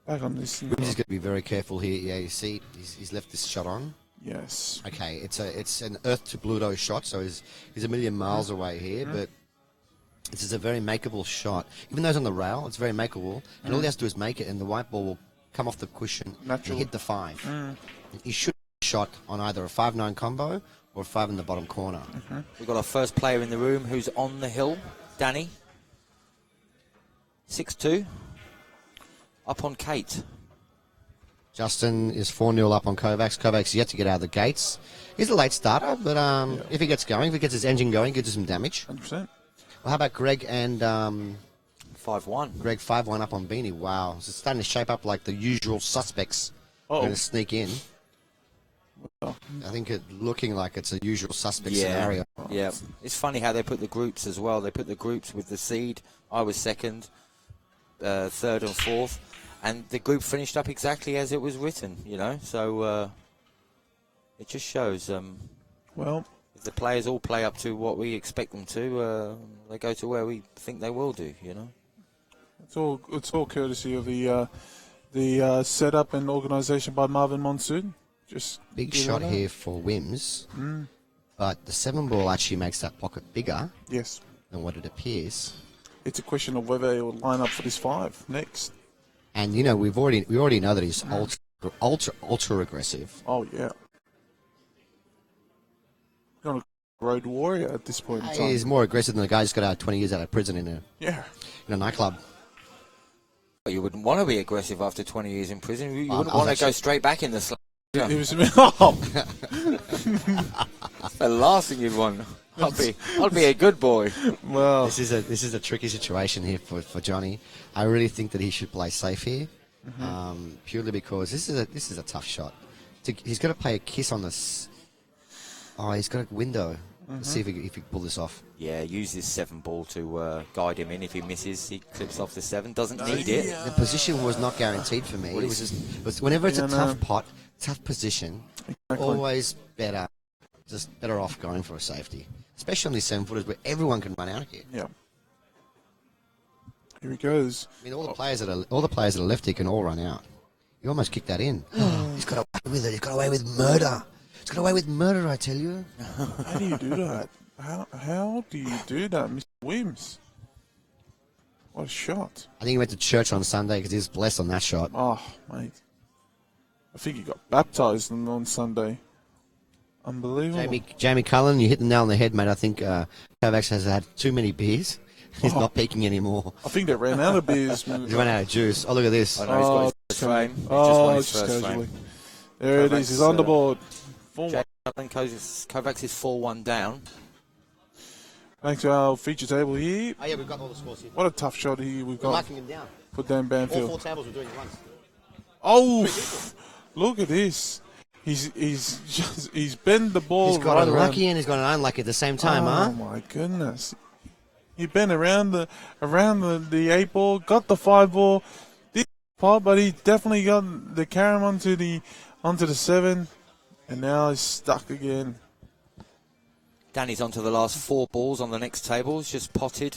Speaker 1: Back on this.
Speaker 3: He's going to be very careful here. Yeah, you see, he's left this shot on.
Speaker 1: Yes.
Speaker 3: Okay, it's an Earth to Pluto shot, so he's a million miles away here, but this is a very makeable shot. Even though it's on the rail, it's very makeable, and all he has to do is make it, and the white ball will come off the cushion and hit the 5. He should have shot on either a 5-9 combo or a 5 in the bottom corner.
Speaker 2: We've got our first player in the room who's on the hill, Danny. 6-2. Up on Kate.
Speaker 3: Justin is 4-0 up on Kovacs. Kovacs yet to get out of the gates. He's a late starter, but if he gets going, if he gets his engine going, gives him some damage.
Speaker 1: 100%.
Speaker 3: Well, how about Greg and
Speaker 2: 5-1.
Speaker 3: Greg 5-1 up on Beanie? Wow, so it's starting to shape up like the usual suspects are going to sneak in. I think it looking like it's a usual suspect scenario.
Speaker 2: Yeah, it's funny how they put the groups as well. They put the groups with the seed. I was second, third and fourth. And the group finished up exactly as it was written, you know. So it just shows if the players all play up to what we expect them to, they go to where we think they will do, you know.
Speaker 1: It's all courtesy of the setup and organisation by Marvin Monsoon. Just
Speaker 3: big shot here for Wims, but the 7 ball actually makes that pocket bigger.
Speaker 1: Yes.
Speaker 3: Than what it appears.
Speaker 1: It's a question of whether he will line up for this 5 next.
Speaker 3: And you know we already know that he's ultra aggressive.
Speaker 1: Oh yeah. Not a road warrior at this point in time.
Speaker 3: He's more aggressive than the guy who's got out 20 years out of prison in a nightclb.
Speaker 2: Well, you wouldn't want to be aggressive after 20 years in prison. You wouldn't want to go straight back in the slum.
Speaker 1: It was
Speaker 2: That's the last thing you'd want. I'll be a good boy.
Speaker 1: Well,
Speaker 3: this is a tricky situation here for Johnny. I really think that he should play safe here, purely because this is a tough shot. He's got to play a kiss on this. Oh, he's got a window. Let's see if he can pull this off.
Speaker 2: Yeah, use this 7 ball to guide him in. If he misses, he clips off the 7. Doesn't need it.
Speaker 3: The position was not guaranteed for me. It was just whenever it's a tough pot, tough position, always better off going for a safety, especially on these 7-footers where everyone can run out here.
Speaker 1: Yeah. Here he goes.
Speaker 3: I mean, all the players that are left here can all run out. You almost kicked that in. He's got away with it. He's got away with murder. He's got away with murder, I tell you.
Speaker 1: How do you do that? How do you do that, Mr. Wims? What a shot.
Speaker 3: I think he went to church on Sunday because he was blessed on that shot.
Speaker 1: Oh, mate. I think he got baptized on Sunday. Unbelievable.
Speaker 3: Jamie Cullen, you hit the nail on the head, mate. I think Kovacs has had too many beers. He's not peaking anymore.
Speaker 1: I think they ran out of beers.
Speaker 3: He's run out of juice. Oh, look at this.
Speaker 2: I know, he's got his first frame. He just won his first
Speaker 1: casually.
Speaker 2: frame.
Speaker 1: There it is. He's on the board.
Speaker 2: Kovacs is 4-1 down.
Speaker 1: Thanks to our feature table here.
Speaker 3: Oh, yeah, we've got all the scores here.
Speaker 1: What a tough shot here we've
Speaker 3: We're
Speaker 1: got.
Speaker 3: marking him down.
Speaker 1: Put down
Speaker 3: All
Speaker 1: Banfield.
Speaker 3: 4 tables we're doing at once.
Speaker 1: Oh, look at this. He's bent the ball.
Speaker 3: He's got
Speaker 1: right
Speaker 3: unlucky and he's got an unlucky at the same time,
Speaker 1: Oh my goodness. He bent around the 8 ball, got the 5 ball, did pot, but he definitely got the carom onto the 7, and now he's stuck again.
Speaker 2: Danny's onto the last 4 balls on the next table. He's just potted.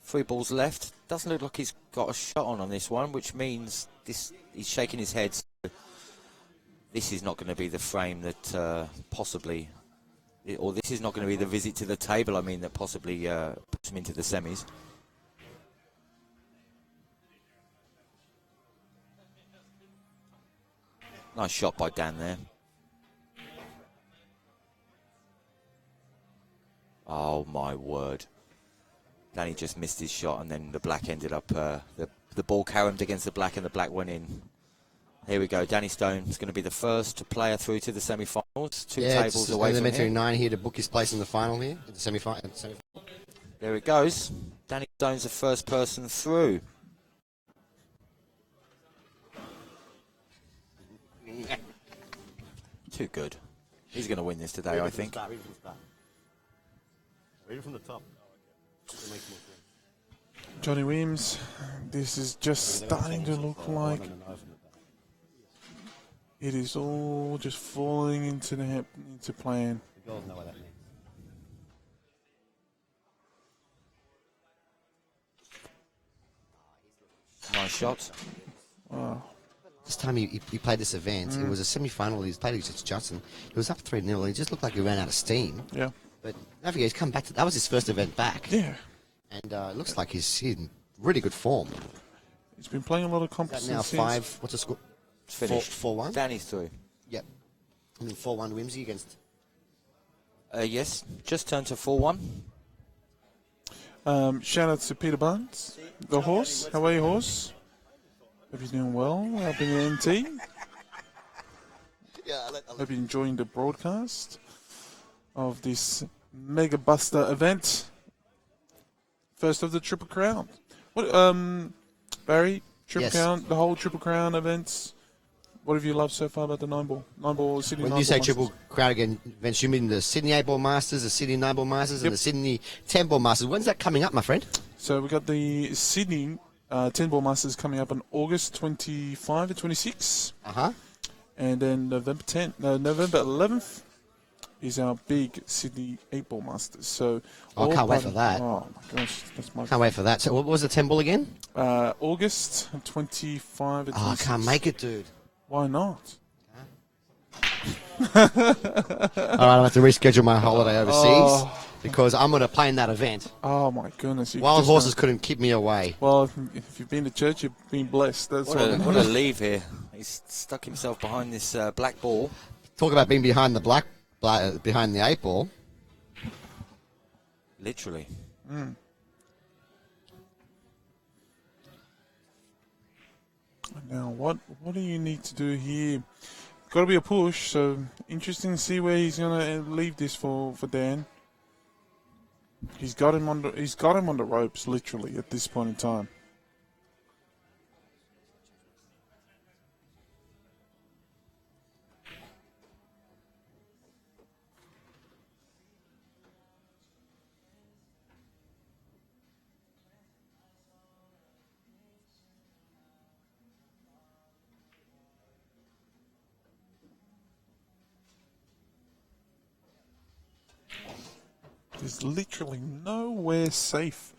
Speaker 2: 3 balls left. Doesn't look like he's got a shot on this one, which means he's shaking his head. So this is not going to be the frame that possibly, or this is not going to be the visit to the table, I mean, that possibly puts him into the semis. Nice shot by Dan there. Oh my word. Danny just missed his shot and then the black ended up, the ball caromed against the black and the black went in. Here we go. Danny Stone is going to be the first player through to the semi-finals. 2 tables away from
Speaker 3: elementary
Speaker 2: here.
Speaker 3: 9 here to book his place in the final here, in the semi-final.
Speaker 2: There it goes. Danny Stone's the first person through. Too good. He's going to win this today, I think.
Speaker 3: Read it from the top.
Speaker 1: Johnny Williams, this is just starting to look like it is all just falling into plan.
Speaker 2: Nice shot.
Speaker 1: Wow.
Speaker 3: This time he played this event, it was a semi-final. He played against Johnson. He was up 3-0. He just looked like he ran out of steam.
Speaker 1: Yeah.
Speaker 3: But don't forget, he's come back. That was his first event back.
Speaker 1: Yeah.
Speaker 3: And it looks like he's in really good form.
Speaker 1: He's been playing a lot of
Speaker 3: Is that
Speaker 1: competitions.
Speaker 3: now 5? What's the score?
Speaker 2: It's finished.
Speaker 3: 4-1?
Speaker 2: Danny's through.
Speaker 3: Yep. I mean, 4-1 Whimsy against...
Speaker 2: Yes, just turned to 4-1.
Speaker 1: Shout out to Peter Barnes, the horse. How are you, horse? Hope you're doing well. Up in the NT.
Speaker 3: Yeah,
Speaker 1: Hope you're enjoying the broadcast of this Mega Buster event. First of the Triple Crown. What, Barry, Triple
Speaker 3: Yes.
Speaker 1: Crown, the whole Triple Crown events. What have you loved so far about the 9-ball? 9-ball Sydney
Speaker 3: When
Speaker 1: 9-ball
Speaker 3: you say
Speaker 1: Masters?
Speaker 3: Triple Crown again, Vince, you mean the Sydney 8-ball Masters, the Sydney 9-ball Masters,
Speaker 1: Yep.
Speaker 3: and the Sydney 10-ball Masters. When's that coming up, my friend?
Speaker 1: So we got the Sydney 10-ball Masters coming up on August 25 and 26.
Speaker 3: Uh-huh.
Speaker 1: And then November 11th is our big Sydney 8-ball Masters. So
Speaker 3: I can't wait for that.
Speaker 1: Oh my gosh, that's my
Speaker 3: Can't wait for that. So what was the 10-ball again?
Speaker 1: August 25 and 26.
Speaker 3: Oh, I can't make it, dude.
Speaker 1: Why not?
Speaker 3: All right, I'll have to reschedule my holiday overseas because I'm going to play in that event.
Speaker 1: Oh my goodness!
Speaker 3: Wild
Speaker 1: just
Speaker 3: horses
Speaker 1: don't-
Speaker 3: couldn't keep me away.
Speaker 1: Well, if you've been to church, you've been blessed. That's
Speaker 2: What a leave here. He's stuck himself behind this black ball.
Speaker 3: Talk about being behind the behind the 8-ball.
Speaker 2: Literally.
Speaker 1: Now, what do you need to do here? Got to be a push. So interesting to see where he's gonna leave this for Dan. He's got him on the ropes literally at this point in time. There's literally nowhere safe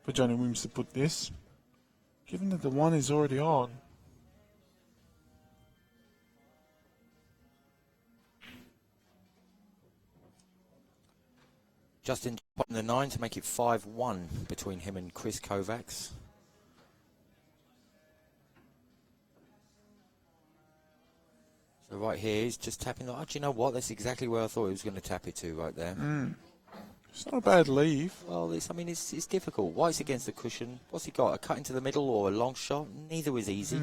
Speaker 1: for Johnny Williams to put this, given that the one is already on.
Speaker 2: Justin popping the 9 to make it 5-1 between him and Chris Kovacs. So right here, he's just tapping the... Oh, do you know what? That's exactly where I thought he was going to tap it to right there.
Speaker 1: It's not a bad leave.
Speaker 2: Well, it's difficult. White's against the cushion. What's he got? A cut into the middle or a long shot? Neither is easy.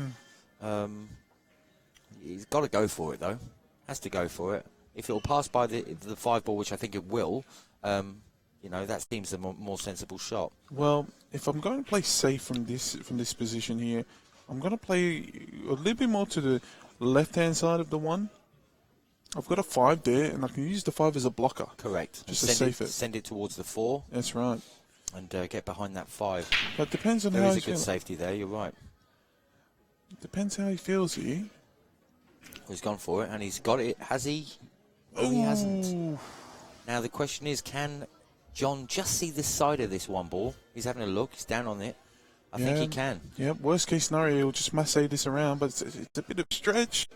Speaker 2: He's got to go for it, though. Has to go for it. If it'll pass by the 5 ball, which I think it will, that seems a more sensible shot.
Speaker 1: Well, if I'm going to play safe from this position here, I'm going to play a little bit more to the left-hand side of the 1. I've got a 5 there, and I can use the 5 as a blocker.
Speaker 2: Correct.
Speaker 1: Just to save it.
Speaker 2: Send it towards the 4.
Speaker 1: That's right.
Speaker 2: And get behind that 5.
Speaker 1: But it depends on
Speaker 2: there
Speaker 1: how
Speaker 2: is
Speaker 1: he's
Speaker 2: a good
Speaker 1: feeling.
Speaker 2: safety there, you're right.
Speaker 1: Depends how he feels here.
Speaker 2: He's gone for it, and he's got it. Has he? No, he hasn't. Now, the question is, can John just see this side of this 1 ball? He's having a look. He's down on it. I think he can.
Speaker 1: Yeah, worst case scenario, he'll just massage this around, but it's a bit of stretch.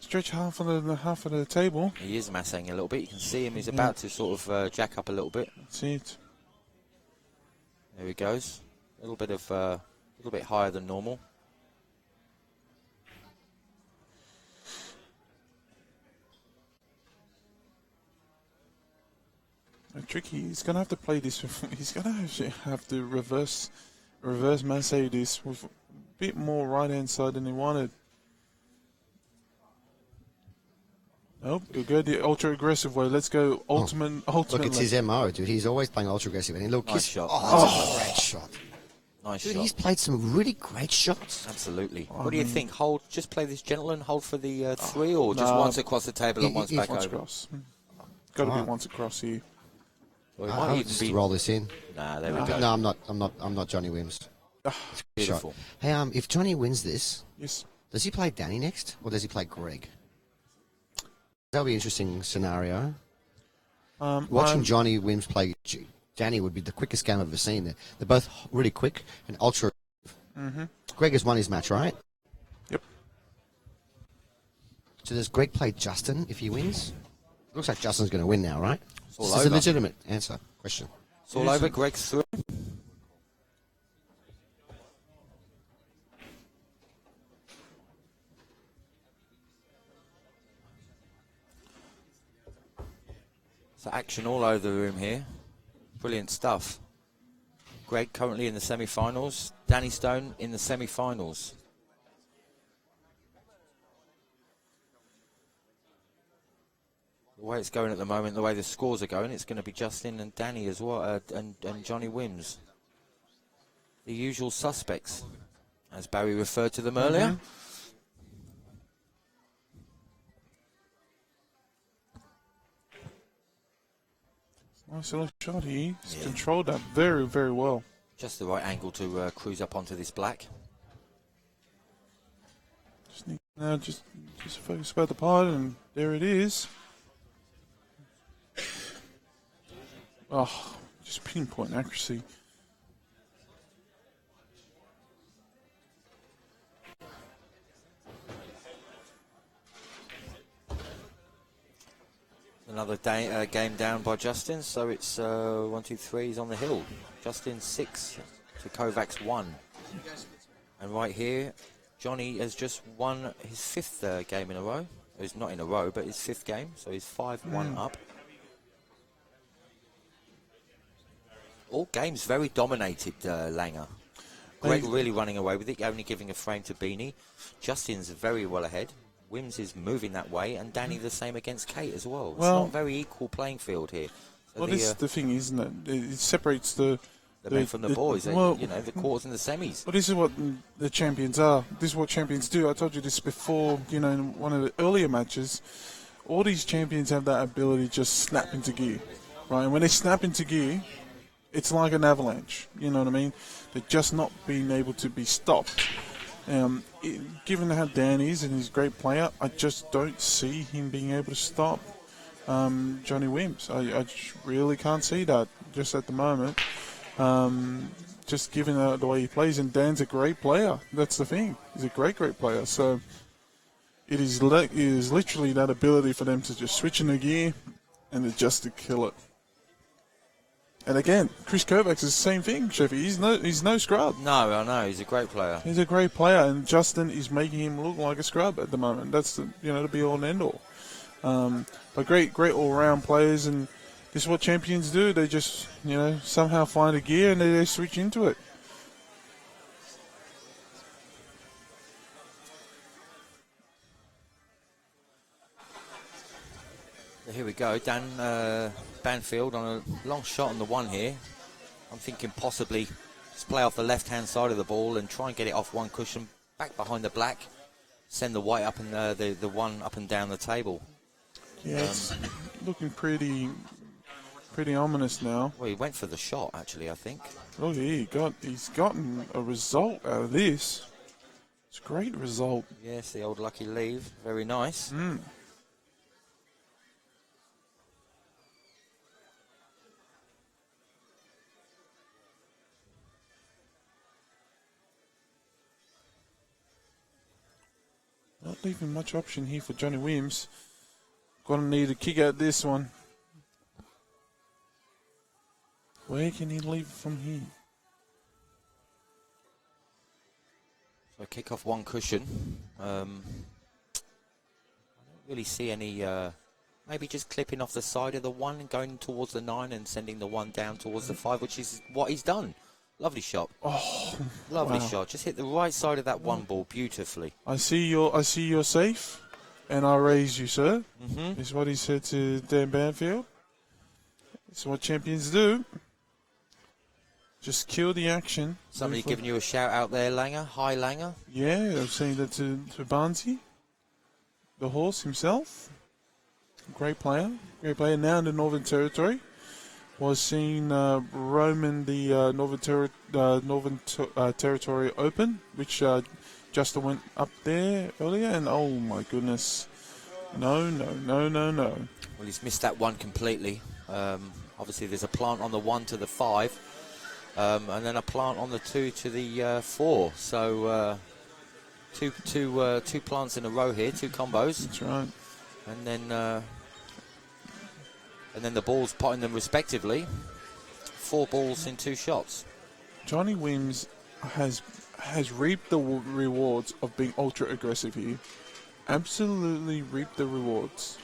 Speaker 1: Stretch half of the table.
Speaker 2: He is massaging a little bit. You can see him. He's about to sort of jack up a little bit.
Speaker 1: That's it.
Speaker 2: There he goes. A little bit higher than normal.
Speaker 1: Tricky. He's gonna have to play this. He's gonna have to reverse massage this with a bit more right hand side than he wanted. Nope, he'll go the ultra aggressive way. Let's go ultimate.
Speaker 3: Look, it's his MO, dude. He's always playing ultra aggressive. And look,
Speaker 2: nice shot.
Speaker 3: That's a great shot.
Speaker 2: Nice
Speaker 3: dude,
Speaker 2: shot.
Speaker 3: He's played some really great shots.
Speaker 2: Absolutely. What do you think? Hold, just play this gentle and hold for the 3, or just once across the table and once back over?
Speaker 1: Across. Got to be once across here.
Speaker 2: Well,
Speaker 3: I'll just roll this in.
Speaker 2: Nah, there we go.
Speaker 3: No, I'm not Johnny Williams.
Speaker 2: Beautiful.
Speaker 3: Hey, if Johnny wins this,
Speaker 1: Yes.
Speaker 3: does he play Danny next, or does he play Greg? That'll be an interesting scenario. Watching Johnny Williams play Danny would be the quickest game I've ever seen. They're both really quick and ultra. Greg has won his match, right?
Speaker 1: Yep.
Speaker 3: So does Greg play Justin if he wins? Looks like Justin's going to win now, right?
Speaker 2: all
Speaker 3: This is a
Speaker 2: over.
Speaker 3: legitimate question.
Speaker 2: It's all over. Greg's through. So action all over the room here. Brilliant stuff. Greg currently in the semi-finals. Danny Stone in the semi-finals. The way it's going at the moment, the way the scores are going, it's going to be Justin and Danny as well, and Johnny Williams. The usual suspects, as Barry referred to them earlier.
Speaker 1: Nice little shot here. He's controlled that very, very well.
Speaker 2: Just the right angle to cruise up onto this black.
Speaker 1: Just focus about the pot, and there it is. Oh, just pinpoint accuracy.
Speaker 2: Another game down by Justin, so it's 1, 2, 3. He's on the hill. Justin 6 to Kovacs 1. And right here, Johnny has just won his 5th game in a row. It's not in a row, but his 5th game, so he's 5-1 up. All games very dominated, Langer. Greg really running away with it, only giving a frame to Beanie. Justin's very well ahead. Wims is moving that way, and Danny the same against Kate as well. It's not a very equal playing field here. So
Speaker 1: well, this is the thing, isn't it? It separates the
Speaker 2: men from the boys,
Speaker 1: well,
Speaker 2: the quarters and the semis.
Speaker 1: Well, this is what the champions are. This is what champions do. I told you this before, in one of the earlier matches. All these champions have that ability to just snap into gear, right? And when they snap into gear, it's like an avalanche, you know what I mean? They're just not being able to be stopped. Given how Dan is and he's a great player, I just don't see him being able to stop Johnny Wims. I just really can't see that just at the moment. Just given the way he plays, and Dan's a great player. That's the thing. He's a great player. So it is literally that ability for them to just switch in the gear and just to kill it. And again, Chris Kovacs is the same thing, Sheffy. He's no scrub.
Speaker 2: No, I know. He's a great player.
Speaker 1: He's a great player, and Justin is making him look like a scrub at the moment. That's the be all and end all. But great all round players, and this is what champions do. They just somehow find a gear and they switch into it.
Speaker 2: Here we go. Dan Banfield on a long shot on the one here. I'm thinking possibly just play off the left-hand side of the ball and try and get it off one cushion, back behind the black, send the white up and the one up and down the table.
Speaker 1: Yeah, it's looking pretty ominous now.
Speaker 2: Well, he went for the shot, actually, I think.
Speaker 1: Oh, yeah, he's gotten a result out of this. It's a great result.
Speaker 2: Yes, the old lucky leave. Very nice.
Speaker 1: Not leaving much option here for Johnny Williams. Gonna need a kick out this one. Where can he leave from here?
Speaker 2: So kick off one cushion. I don't really see any. Maybe just clipping off the side of the one and going towards the 9 and sending the one down towards the 5, which is what he's done. Lovely shot.
Speaker 1: Oh,
Speaker 2: lovely
Speaker 1: wow.
Speaker 2: shot. Just hit the right side of that one ball beautifully.
Speaker 1: I see you're safe, and I raise you, sir.
Speaker 2: Mm-hmm.
Speaker 1: Is what he said to Dan Banfield. It's what champions do. Just kill the action.
Speaker 2: Somebody giving you a shout out there, Langer. Hi, Langer.
Speaker 1: Yeah, I've seen that to Barnesy, the horse himself. Great player now in the Northern Territory. Was seen roaming the Northern Territory Open, which Justin went up there earlier, and oh my goodness, no.
Speaker 2: Well, he's missed that one completely. Obviously, there's a plant on the 1 to the 5, and then a plant on the 2 to the 4. So two plants in a row here, 2 combos.
Speaker 1: That's right.
Speaker 2: And then the balls potting them respectively. 4 balls in 2 shots.
Speaker 1: Johnny Wims has reaped the rewards of being ultra aggressive here. Absolutely reaped the rewards.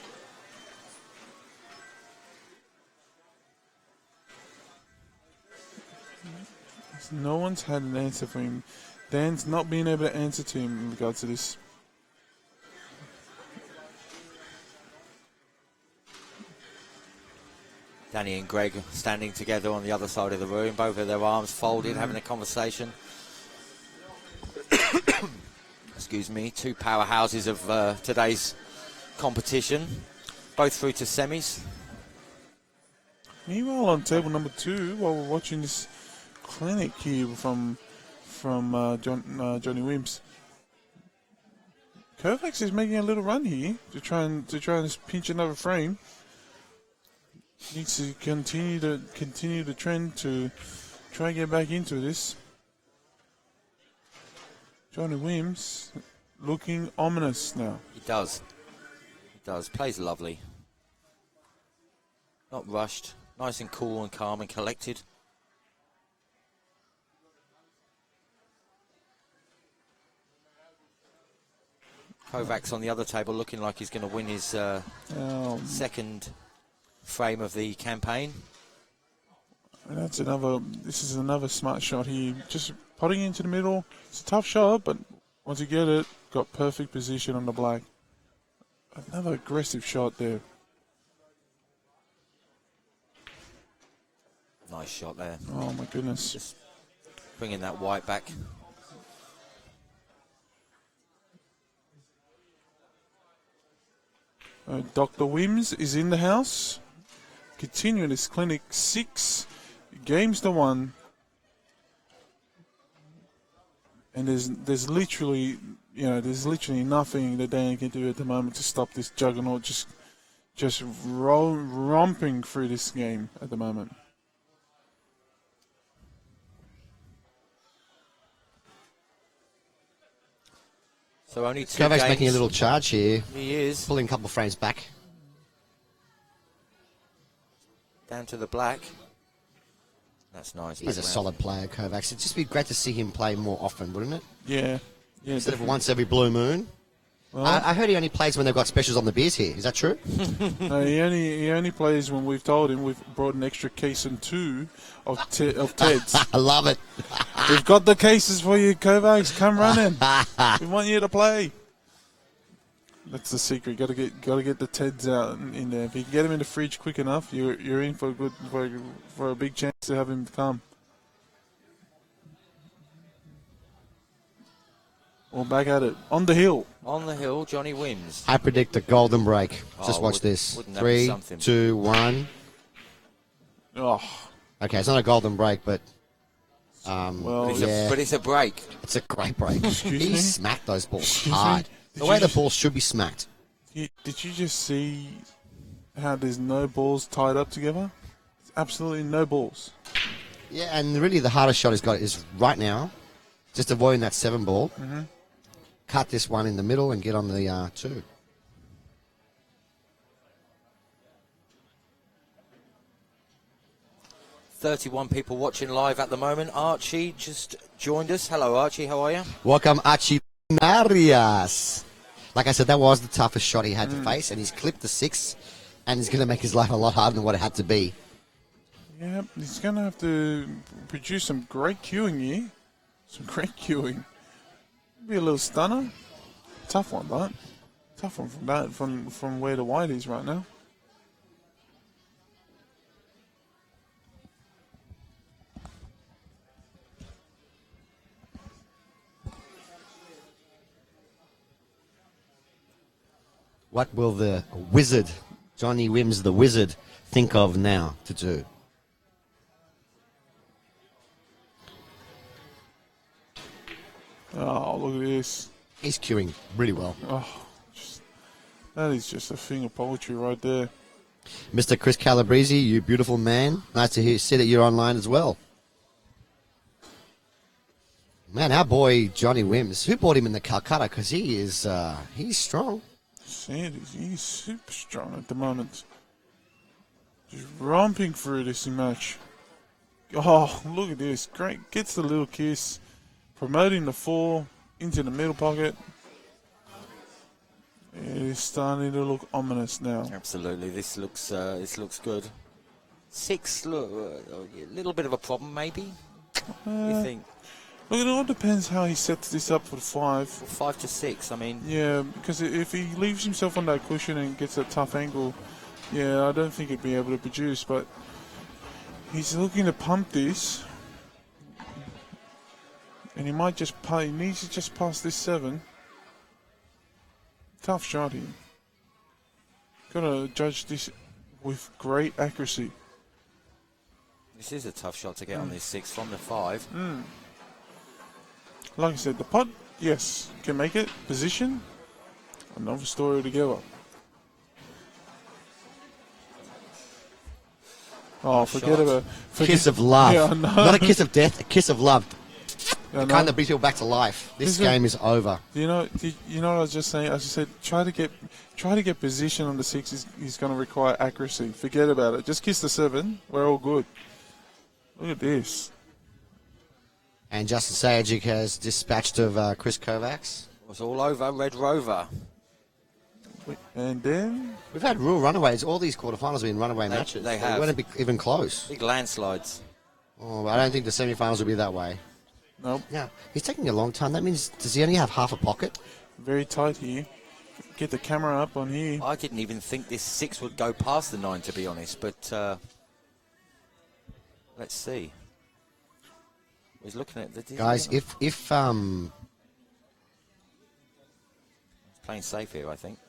Speaker 1: No one's had an answer for him. Dan's not being able to answer to him in regards to this.
Speaker 2: Danny and Greg standing together on the other side of the room, both of their arms folded, having a conversation. Excuse me, 2 powerhouses of today's competition, both through to semis.
Speaker 1: Meanwhile, on table number 2, while we're watching this clinic here from Johnny Wims, Kovacs is making a little run here to try and pinch another frame. Needs to continue the trend to try and get back into this. Johnny Wims looking ominous now.
Speaker 2: He does. Plays lovely. Not rushed. Nice and cool and calm and collected. Kovacs on the other table looking like he's going to win his second frame of the campaign.
Speaker 1: This is another smart shot here. Just putting into the middle. It's a tough shot, but once you get it, got perfect position on the black. Another aggressive shot there.
Speaker 2: Nice shot there.
Speaker 1: Oh my goodness.
Speaker 2: Just bringing that white back.
Speaker 1: Dr. Wims is in the house. Continuing his clinic, 6 games to 1. And there's literally nothing that Dan can do at the moment to stop this juggernaut just just romping through this game at the moment.
Speaker 2: So only 2
Speaker 3: Kovacs
Speaker 2: games.
Speaker 3: making a little charge here.
Speaker 2: He is.
Speaker 3: Pulling a couple of frames back.
Speaker 2: Down to the black. That's nice.
Speaker 3: He's a solid player, Kovacs. It'd just be great to see him play more often, wouldn't it?
Speaker 1: Yeah.
Speaker 3: Instead of once every blue moon.
Speaker 1: Well,
Speaker 3: I heard he only plays when they've got specials on the beers here. Is that true?
Speaker 1: no, he only plays when we've told him we've brought an extra case and 2 of Ted's.
Speaker 3: I love it.
Speaker 1: We've got the cases for you, Kovacs. Come running. We want you to play. That's the secret. Got to get the Teds out in there. If you can get him in the fridge quick enough, you're in for a big chance to have him come. Or back at it on the hill.
Speaker 2: On the hill, Johnny wins.
Speaker 3: I predict a golden break. Just
Speaker 2: Oh,
Speaker 3: watch this.
Speaker 2: wouldn't that be
Speaker 3: 3,
Speaker 2: something?
Speaker 3: 2, 1.
Speaker 1: Oh,
Speaker 3: Okay, it's not a golden break, but
Speaker 1: well,
Speaker 2: But it's a break.
Speaker 3: it's a great break.
Speaker 1: Excuse
Speaker 3: He
Speaker 1: me?
Speaker 3: smacked those balls
Speaker 1: Excuse me?
Speaker 3: hard.
Speaker 1: Did
Speaker 3: The
Speaker 1: you
Speaker 3: way the
Speaker 1: just-
Speaker 3: ball should be smacked.
Speaker 1: did you just see how there's no balls tied up together? There's absolutely no balls.
Speaker 3: Yeah, and really the hardest shot he's got is right now, just avoiding that 7 ball.
Speaker 1: Mm-hmm.
Speaker 3: Cut this one in the middle and get on the 2.
Speaker 2: 31 people watching live at the moment. Archie just joined us. Hello, Archie. How are you?
Speaker 3: Welcome, Archimarias. Like I said, that was the toughest shot he had to face, and he's clipped the 6, and he's going to make his life a lot harder than what it had to be.
Speaker 1: Yeah, he's going to have to produce some great queuing here. Some great queuing. Be a little stunner. Tough one, but tough one from where the white is right now.
Speaker 3: What will the wizard, Johnny Wims the wizard, think of now to do?
Speaker 1: Oh, look at this.
Speaker 3: He's queuing really well.
Speaker 1: Oh, that is just a thing of poetry right there.
Speaker 3: Mr. Chris Calabrese, you beautiful man. Nice to see that you're online as well. Man, our boy Johnny Wims, who bought him in the Calcutta? Because he's strong.
Speaker 1: Sanders, he's super strong at the moment. Just romping through this match. Oh, look at this. Great. Gets the little kiss. Promoting the 4 into the middle pocket. It is starting to look ominous now.
Speaker 2: Absolutely. This looks good. 6, look, a little bit of a problem, maybe. You think?
Speaker 1: Look, it all depends how he sets this up for the 5.
Speaker 2: 5 to 6. I mean,
Speaker 1: Yeah, because if he leaves himself on that cushion and gets a tough angle, yeah, I don't think he'd be able to produce. But he's looking to pump this, and he might just he needs to just pass this 7. Tough shot here. Got to judge this with great accuracy.
Speaker 2: this is a tough shot to get on this 6 from the 5.
Speaker 1: Like I said, the putt, yes, can make it. Position, another story altogether. Oh, forget
Speaker 2: Shot.
Speaker 1: about
Speaker 3: Kiss of love.
Speaker 1: Yeah, I know.
Speaker 3: Not a kiss of death, a kiss of love.
Speaker 1: I
Speaker 3: The
Speaker 1: know.
Speaker 3: kind that brings people back to life. This
Speaker 1: Isn't-
Speaker 3: game is over.
Speaker 1: You know what I was just saying? I just said try to get position on the 6 is going to require accuracy. Forget about it. Just kiss the 7. We're all good. Look at this.
Speaker 3: And Justin Sajic has dispatched of Chris Kovacs.
Speaker 2: Was all over. Red Rover.
Speaker 1: And then
Speaker 3: We've had real runaways. All these quarterfinals have been runaway matches.
Speaker 2: they have.
Speaker 3: wouldn't be even close.
Speaker 2: Big landslides.
Speaker 3: Oh, I don't think the semi-finals will be that way.
Speaker 1: nope,
Speaker 3: Yeah, he's taking a long time. That means, does he only have half a pocket?
Speaker 1: very tight here. Get the camera up on here.
Speaker 2: I didn't even think this 6 would go past the 9, to be honest. But let's see. He's looking at the
Speaker 3: Guys, if
Speaker 2: he's playing safe here, I think.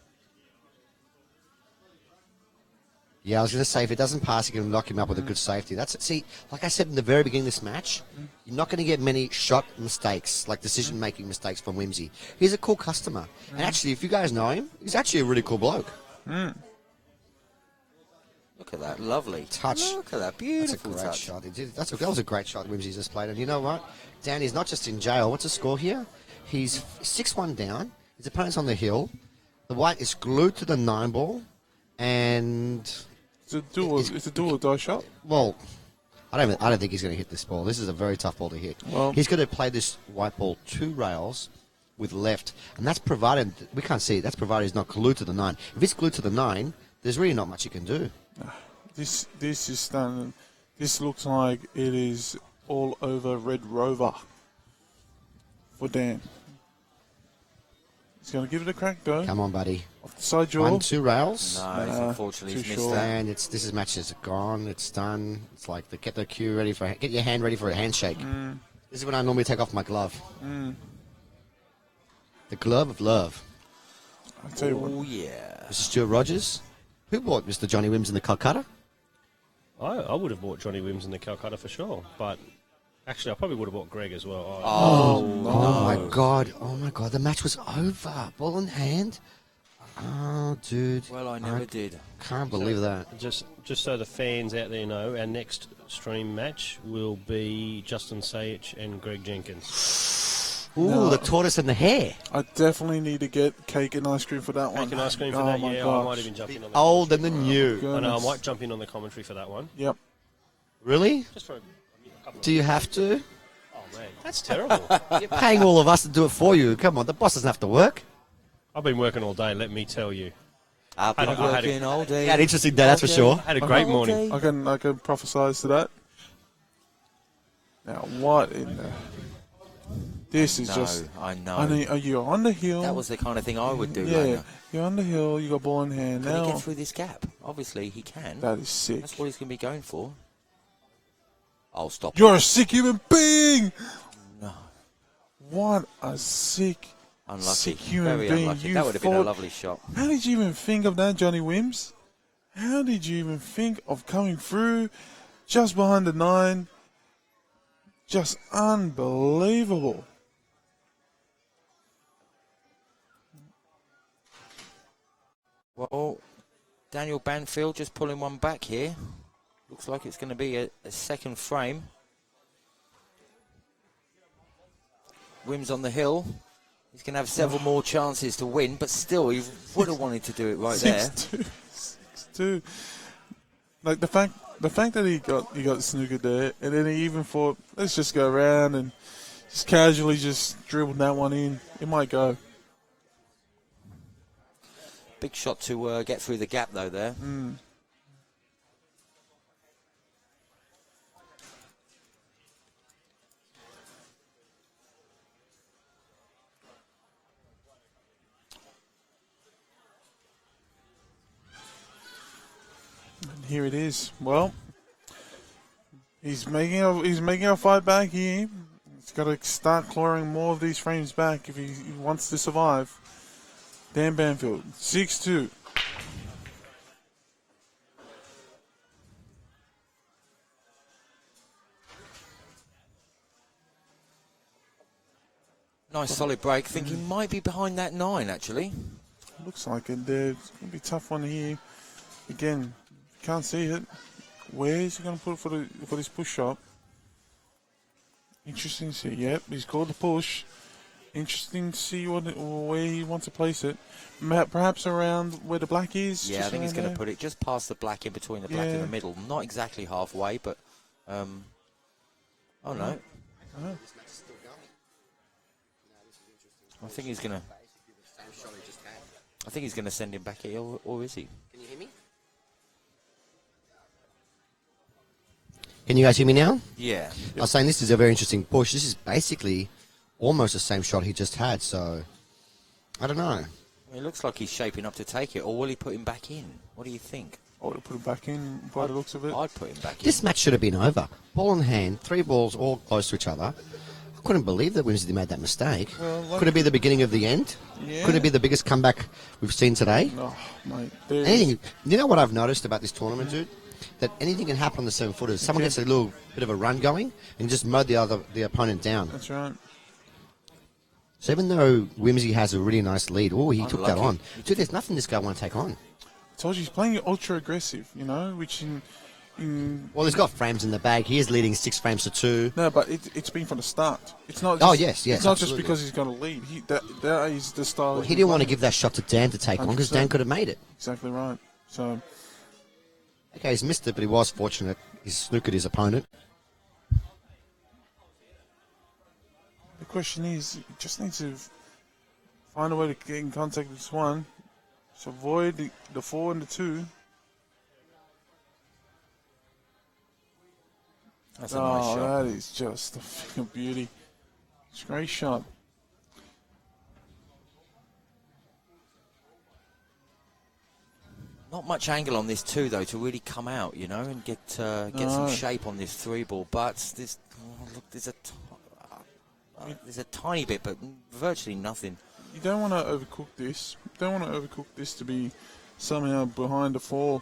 Speaker 3: yeah, I was going to say, if it doesn't pass, you can knock him up with a good safety. That's it. See, like I said in the very beginning of this match, you're not going to get many shot mistakes, like decision-making mistakes from Whimsy. He's a cool customer. And actually, if you guys know him, he's actually a really cool bloke.
Speaker 2: Look at that, lovely
Speaker 3: touch.
Speaker 2: Look at that,
Speaker 3: That's a
Speaker 2: beautiful
Speaker 3: great
Speaker 2: touch.
Speaker 3: shot. That was a great shot Whimsy just played. And you know what? Danny's not just in jail. What's the score here? He's 6-1 down. His opponent's on the hill. The white is glued to the 9 ball. And...
Speaker 1: It's a do or die shot.
Speaker 3: Well, I don't think he's going to hit this ball. This is a very tough ball to hit.
Speaker 1: Well,
Speaker 3: he's going to play this white ball 2 rails with left. And that's provided... We can't see it. That's provided he's not glued to the 9. If it's glued to the 9, there's really not much you can do.
Speaker 1: This is stunning. This looks like it is all over Red Rover for Dan. He's going to give it a crack, though.
Speaker 3: Come on, buddy.
Speaker 1: Off the side jaw.
Speaker 3: 1, 2 rails.
Speaker 2: No, unfortunately, he's
Speaker 1: too
Speaker 2: missed
Speaker 1: short.
Speaker 2: that.
Speaker 3: And this is match is gone. It's done. It's like get the cue ready for get your hand ready for a handshake. This is when I normally take off my glove. The glove of love.
Speaker 1: I'll tell you what.
Speaker 2: Oh, yeah.
Speaker 3: Mr. Stuart Rogers, who bought Mr. Johnny Wims in the Calcutta?
Speaker 4: I would have bought Johnny Wims in the Calcutta for sure, but actually I probably would have bought Greg as well.
Speaker 3: Oh my God! Oh my God! The match was over. Ball in hand. Oh, dude.
Speaker 2: Well, I never did.
Speaker 3: Can't believe that.
Speaker 4: Just so the fans out there know, our next stream match will be Justin Sayich and Greg Jenkins.
Speaker 3: Ooh,
Speaker 1: No.
Speaker 3: the tortoise and the hare.
Speaker 1: I definitely need to get cake and ice cream for that one.
Speaker 4: Cake and ice cream for
Speaker 1: Oh
Speaker 4: that,
Speaker 1: my
Speaker 4: yeah.
Speaker 1: gosh.
Speaker 4: I might even jump in on the
Speaker 3: Old and the new.
Speaker 4: I know, I
Speaker 1: Goodness.
Speaker 4: might jump in on the commentary for that one.
Speaker 1: Yep.
Speaker 3: Really?
Speaker 4: Just for a couple
Speaker 3: Do you have to?
Speaker 4: Oh, man, that's terrible.
Speaker 3: You're paying all of us to do it for you. Come on, the boss doesn't have to work.
Speaker 4: I've been working all day, let me tell you.
Speaker 2: I've been
Speaker 4: I had a-
Speaker 2: working all day.
Speaker 3: Yeah, an interesting day, that's for sure.
Speaker 4: I had a great
Speaker 2: All
Speaker 4: morning.
Speaker 2: day.
Speaker 1: I can prophesize to that. Now, what in the... This is
Speaker 2: No,
Speaker 1: just...
Speaker 2: I know.
Speaker 1: I mean, are you on the hill?
Speaker 2: That was the kind of thing I would do right
Speaker 1: Yeah,
Speaker 2: now.
Speaker 1: you're on the hill, you got ball in hand.
Speaker 2: Can he
Speaker 1: Now,
Speaker 2: get through this gap? Obviously, he can.
Speaker 1: that is sick.
Speaker 2: That's what he's going to be going for. I'll stop.
Speaker 1: You're a sick human being!
Speaker 2: No.
Speaker 1: What a sick,
Speaker 2: Unlucky.
Speaker 1: sick human
Speaker 2: Very
Speaker 1: being.
Speaker 2: unlucky.
Speaker 1: You
Speaker 2: That would have been a
Speaker 1: fought-
Speaker 2: lovely shot.
Speaker 1: How did you even think of that, Johnny Wims? How did you even think of coming through just behind the 9? Just unbelievable.
Speaker 2: Well, Daniel Banfield just pulling one back here. Looks like it's going to be a second frame. Wims on the hill. He's going to have several more chances to win, but still, he would have wanted to do it right there.
Speaker 1: 6-2. 6-2. Like the fact that he got snookered there, and then he even thought, let's just go around and just casually just dribbled that one in. It might go.
Speaker 2: Big shot to get through the gap, though, there.
Speaker 1: And here it is. Well, he's making a fight back here. He's got to start clawing more of these frames back if he wants to survive. Dan Banfield, 6-2.
Speaker 2: Nice solid break. Think he might be behind that 9, actually.
Speaker 1: Looks like it there. It's going to be a tough one here. Again, can't see it. Where is he going to put it for this push shot? Interesting to see. Yep, he's called the push. Interesting to see where he wants to place it. Perhaps around where the black is.
Speaker 2: Yeah, I
Speaker 1: just
Speaker 2: think he's
Speaker 1: around
Speaker 2: going to
Speaker 1: there.
Speaker 2: put it just past the black, in between the black and
Speaker 1: Yeah.
Speaker 2: the middle. Not exactly halfway, but... oh, no.
Speaker 1: Oh.
Speaker 2: I think he's going to... I think he's going to send him back here, or is he?
Speaker 3: Can you hear me? Can you guys hear me now?
Speaker 2: Yeah.
Speaker 3: I was saying this is a very interesting push. This is basically almost the same shot he just had, so I don't know.
Speaker 2: It looks like he's shaping up to take it, or will he put him back in? What do you think?
Speaker 1: I would have put it back in by the looks of it.
Speaker 2: I'd put him back in.
Speaker 3: This match should have been over. Ball in hand, 3 balls all close to each other. I couldn't believe that Wednesday made that mistake.
Speaker 1: Well,
Speaker 3: Could it be the beginning of the end?
Speaker 1: Yeah.
Speaker 3: Could it be the biggest comeback we've seen today?
Speaker 1: Oh, mate. There's,
Speaker 3: Anything. You know what I've noticed about this tournament, dude? That anything can happen on the 7-footers. Someone gets a little bit of a run going and just mow the opponent down.
Speaker 1: That's right.
Speaker 3: So even though Whimsy has a really nice lead, he took that
Speaker 2: Unlucky.
Speaker 3: on. Dude, there's nothing this guy won't take on.
Speaker 1: told you he's playing ultra aggressive, you know, which in
Speaker 3: Well, he's got frames in the bag. He is leading 6 frames to 2.
Speaker 1: no, but it's been from the start. It's not.
Speaker 3: Oh,
Speaker 1: Just,
Speaker 3: yes,
Speaker 1: It's not
Speaker 3: absolutely.
Speaker 1: just because he's going to lead. That is the style.
Speaker 3: Well, he didn't want to give that shot to Dan to take on because
Speaker 1: 100%.
Speaker 3: Dan could have made it.
Speaker 1: Exactly right. So
Speaker 3: Okay, he's missed it, but he was fortunate. He snookered his opponent.
Speaker 1: the question is, he just needs to find a way to get in contact with this one. So avoid the 4 and the 2.
Speaker 2: That's a nice shot.
Speaker 1: That is just a thing of beauty. It's a great shot.
Speaker 2: Not much angle on this 2 though to really come out, you know, and get some shape on this 3 ball. But this, look, there's a tiny bit, but virtually nothing.
Speaker 1: You don't want to overcook this. You don't want to overcook this to be somehow behind the 4.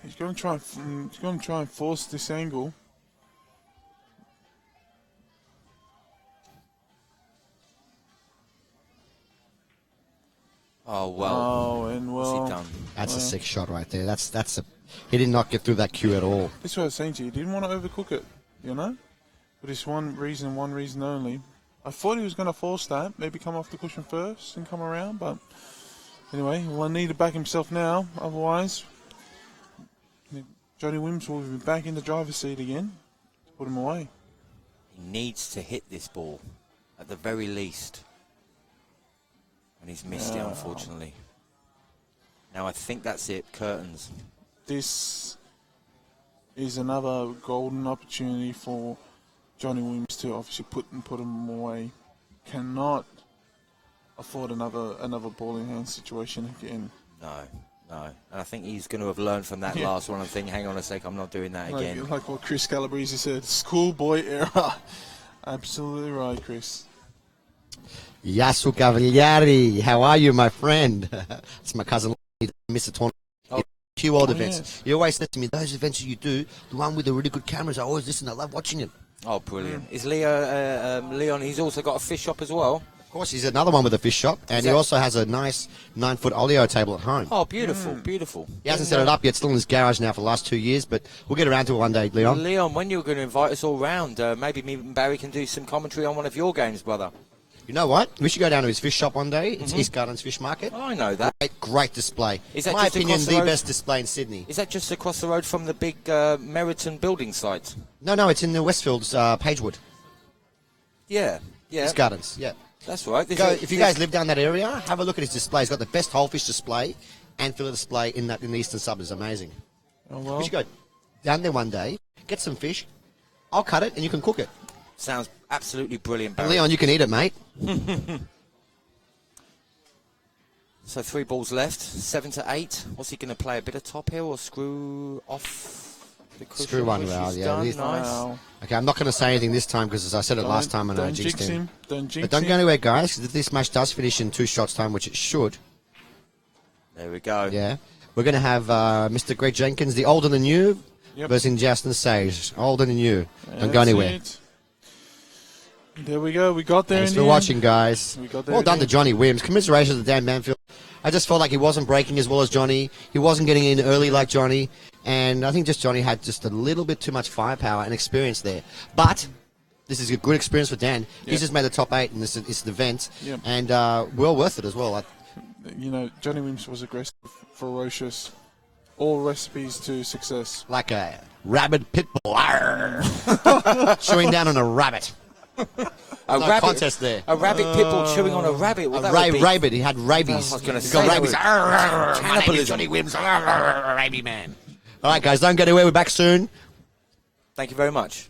Speaker 1: He's going to try. He's going to try and force this angle.
Speaker 2: Oh well.
Speaker 1: Oh, and
Speaker 2: What's
Speaker 1: well,
Speaker 2: he done?
Speaker 3: That's a 6 shot right there. That's a. He did not get through that cue at all.
Speaker 1: this is what I was saying to you. He didn't want to overcook it, you know. For this one reason only. I thought he was going to force that, maybe come off the cushion first and come around, but anyway, he'll need to back himself now. Otherwise, Johnny Wims will be back in the driver's seat again to put him away.
Speaker 2: He needs to hit this ball at the very least. And he's missed it, unfortunately. Now I think that's it. Curtains.
Speaker 1: This is another golden opportunity for Johnny Williams to obviously put him away. Cannot afford another ball in hand situation again.
Speaker 2: No. And I think he's going to have learned from that last one and think, hang on a sec, I'm not doing that again.
Speaker 1: Like what Chris Calabrese said, schoolboy error. Absolutely right, Chris.
Speaker 3: Yasu Cavalieri, how are you, my friend? It's my cousin, Mr. Tournament. CueWorld events.
Speaker 1: Yes.
Speaker 3: He always says to me, those events that you do, the one with the really good cameras, I always listen. I love watching it.
Speaker 2: Oh, brilliant. Is Leon, he's also got a fish shop as well?
Speaker 3: Of course, he's another one with a fish shop, and he also has a nice 9-foot oleo table at home.
Speaker 2: Oh, beautiful.
Speaker 3: He hasn't set it up yet, still in his garage now for the last 2 years, but we'll get around to it one day, Leon.
Speaker 2: Leon, when you're going to invite us all round, maybe me and Barry can do some commentary on one of your games, brother.
Speaker 3: You know what? We should go down to his fish shop one day. It's East Gardens Fish Market.
Speaker 2: Oh, I know that.
Speaker 3: Great display.
Speaker 2: Is that
Speaker 3: my
Speaker 2: just
Speaker 3: opinion,
Speaker 2: across the
Speaker 3: the
Speaker 2: road?
Speaker 3: best display in Sydney.
Speaker 2: Is that just across the road from the big Meriton building site?
Speaker 3: No, it's in the Westfields, Pagewood.
Speaker 2: Yeah.
Speaker 3: East Gardens, yeah.
Speaker 2: That's right.
Speaker 3: If you guys live down that area, have a look at his display. He's got the best whole fish display and fillet display in the eastern suburbs. Amazing.
Speaker 1: Oh, well.
Speaker 3: We should go down there one day, get some fish. I'll cut it and you can cook it.
Speaker 2: Sounds absolutely brilliant,
Speaker 3: And
Speaker 2: Barry.
Speaker 3: Leon, you can eat it, mate.
Speaker 2: So 3 balls left, 7 to 8. What's he going to play? A bit of top here or screw off the cushion?
Speaker 3: Screw one
Speaker 2: which
Speaker 3: around,
Speaker 2: he's
Speaker 3: yeah.
Speaker 2: done?
Speaker 3: He's-
Speaker 2: Nice.
Speaker 1: Wow.
Speaker 3: Okay, I'm not going to say anything this time because, as I said it last time, and I
Speaker 1: Don't
Speaker 3: jinxed
Speaker 1: jinx
Speaker 3: him.
Speaker 1: Don't jinx
Speaker 3: But don't
Speaker 1: him.
Speaker 3: go anywhere, guys, because if this match does finish in 2 shots time, which it should,
Speaker 2: There we go.
Speaker 3: yeah, we're going to have Mr. Greg Jenkins, the older than you,
Speaker 1: Yep.
Speaker 3: versus Justin Sage, older than you. Don't go
Speaker 1: That's
Speaker 3: anywhere.
Speaker 1: it. There we go. We got there.
Speaker 3: Thanks
Speaker 1: in
Speaker 3: for
Speaker 1: the
Speaker 3: watching,
Speaker 1: end.
Speaker 3: guys.
Speaker 1: We got there
Speaker 3: Well
Speaker 1: in
Speaker 3: done
Speaker 1: the
Speaker 3: to Johnny Williams. Commiserations to Dan Manfield. I just felt like he wasn't breaking as well as Johnny. He wasn't getting in early like Johnny. And I think just Johnny had just a little bit too much firepower and experience there. But this is a good experience for Dan. He's just made the top 8 in this event.
Speaker 1: Yep.
Speaker 3: And well worth it as well.
Speaker 1: You know, Johnny Williams was aggressive, ferocious. All recipes to success.
Speaker 3: Like a rabid pit bull. Chewing down on a rabbit.
Speaker 2: A
Speaker 3: No
Speaker 2: rabbit
Speaker 3: contest there.
Speaker 2: A rabbit pit bull chewing on a rabbit. Well, that would be
Speaker 3: Rabbit. He had rabies.
Speaker 2: I was gonna
Speaker 3: He's
Speaker 2: say
Speaker 3: got
Speaker 2: that
Speaker 3: rabies.
Speaker 2: was
Speaker 3: My name is
Speaker 2: cannibalism.
Speaker 3: Johnny Williams. Rabies man. All right, guys, don't go anywhere. We're back soon.
Speaker 2: Thank you very much.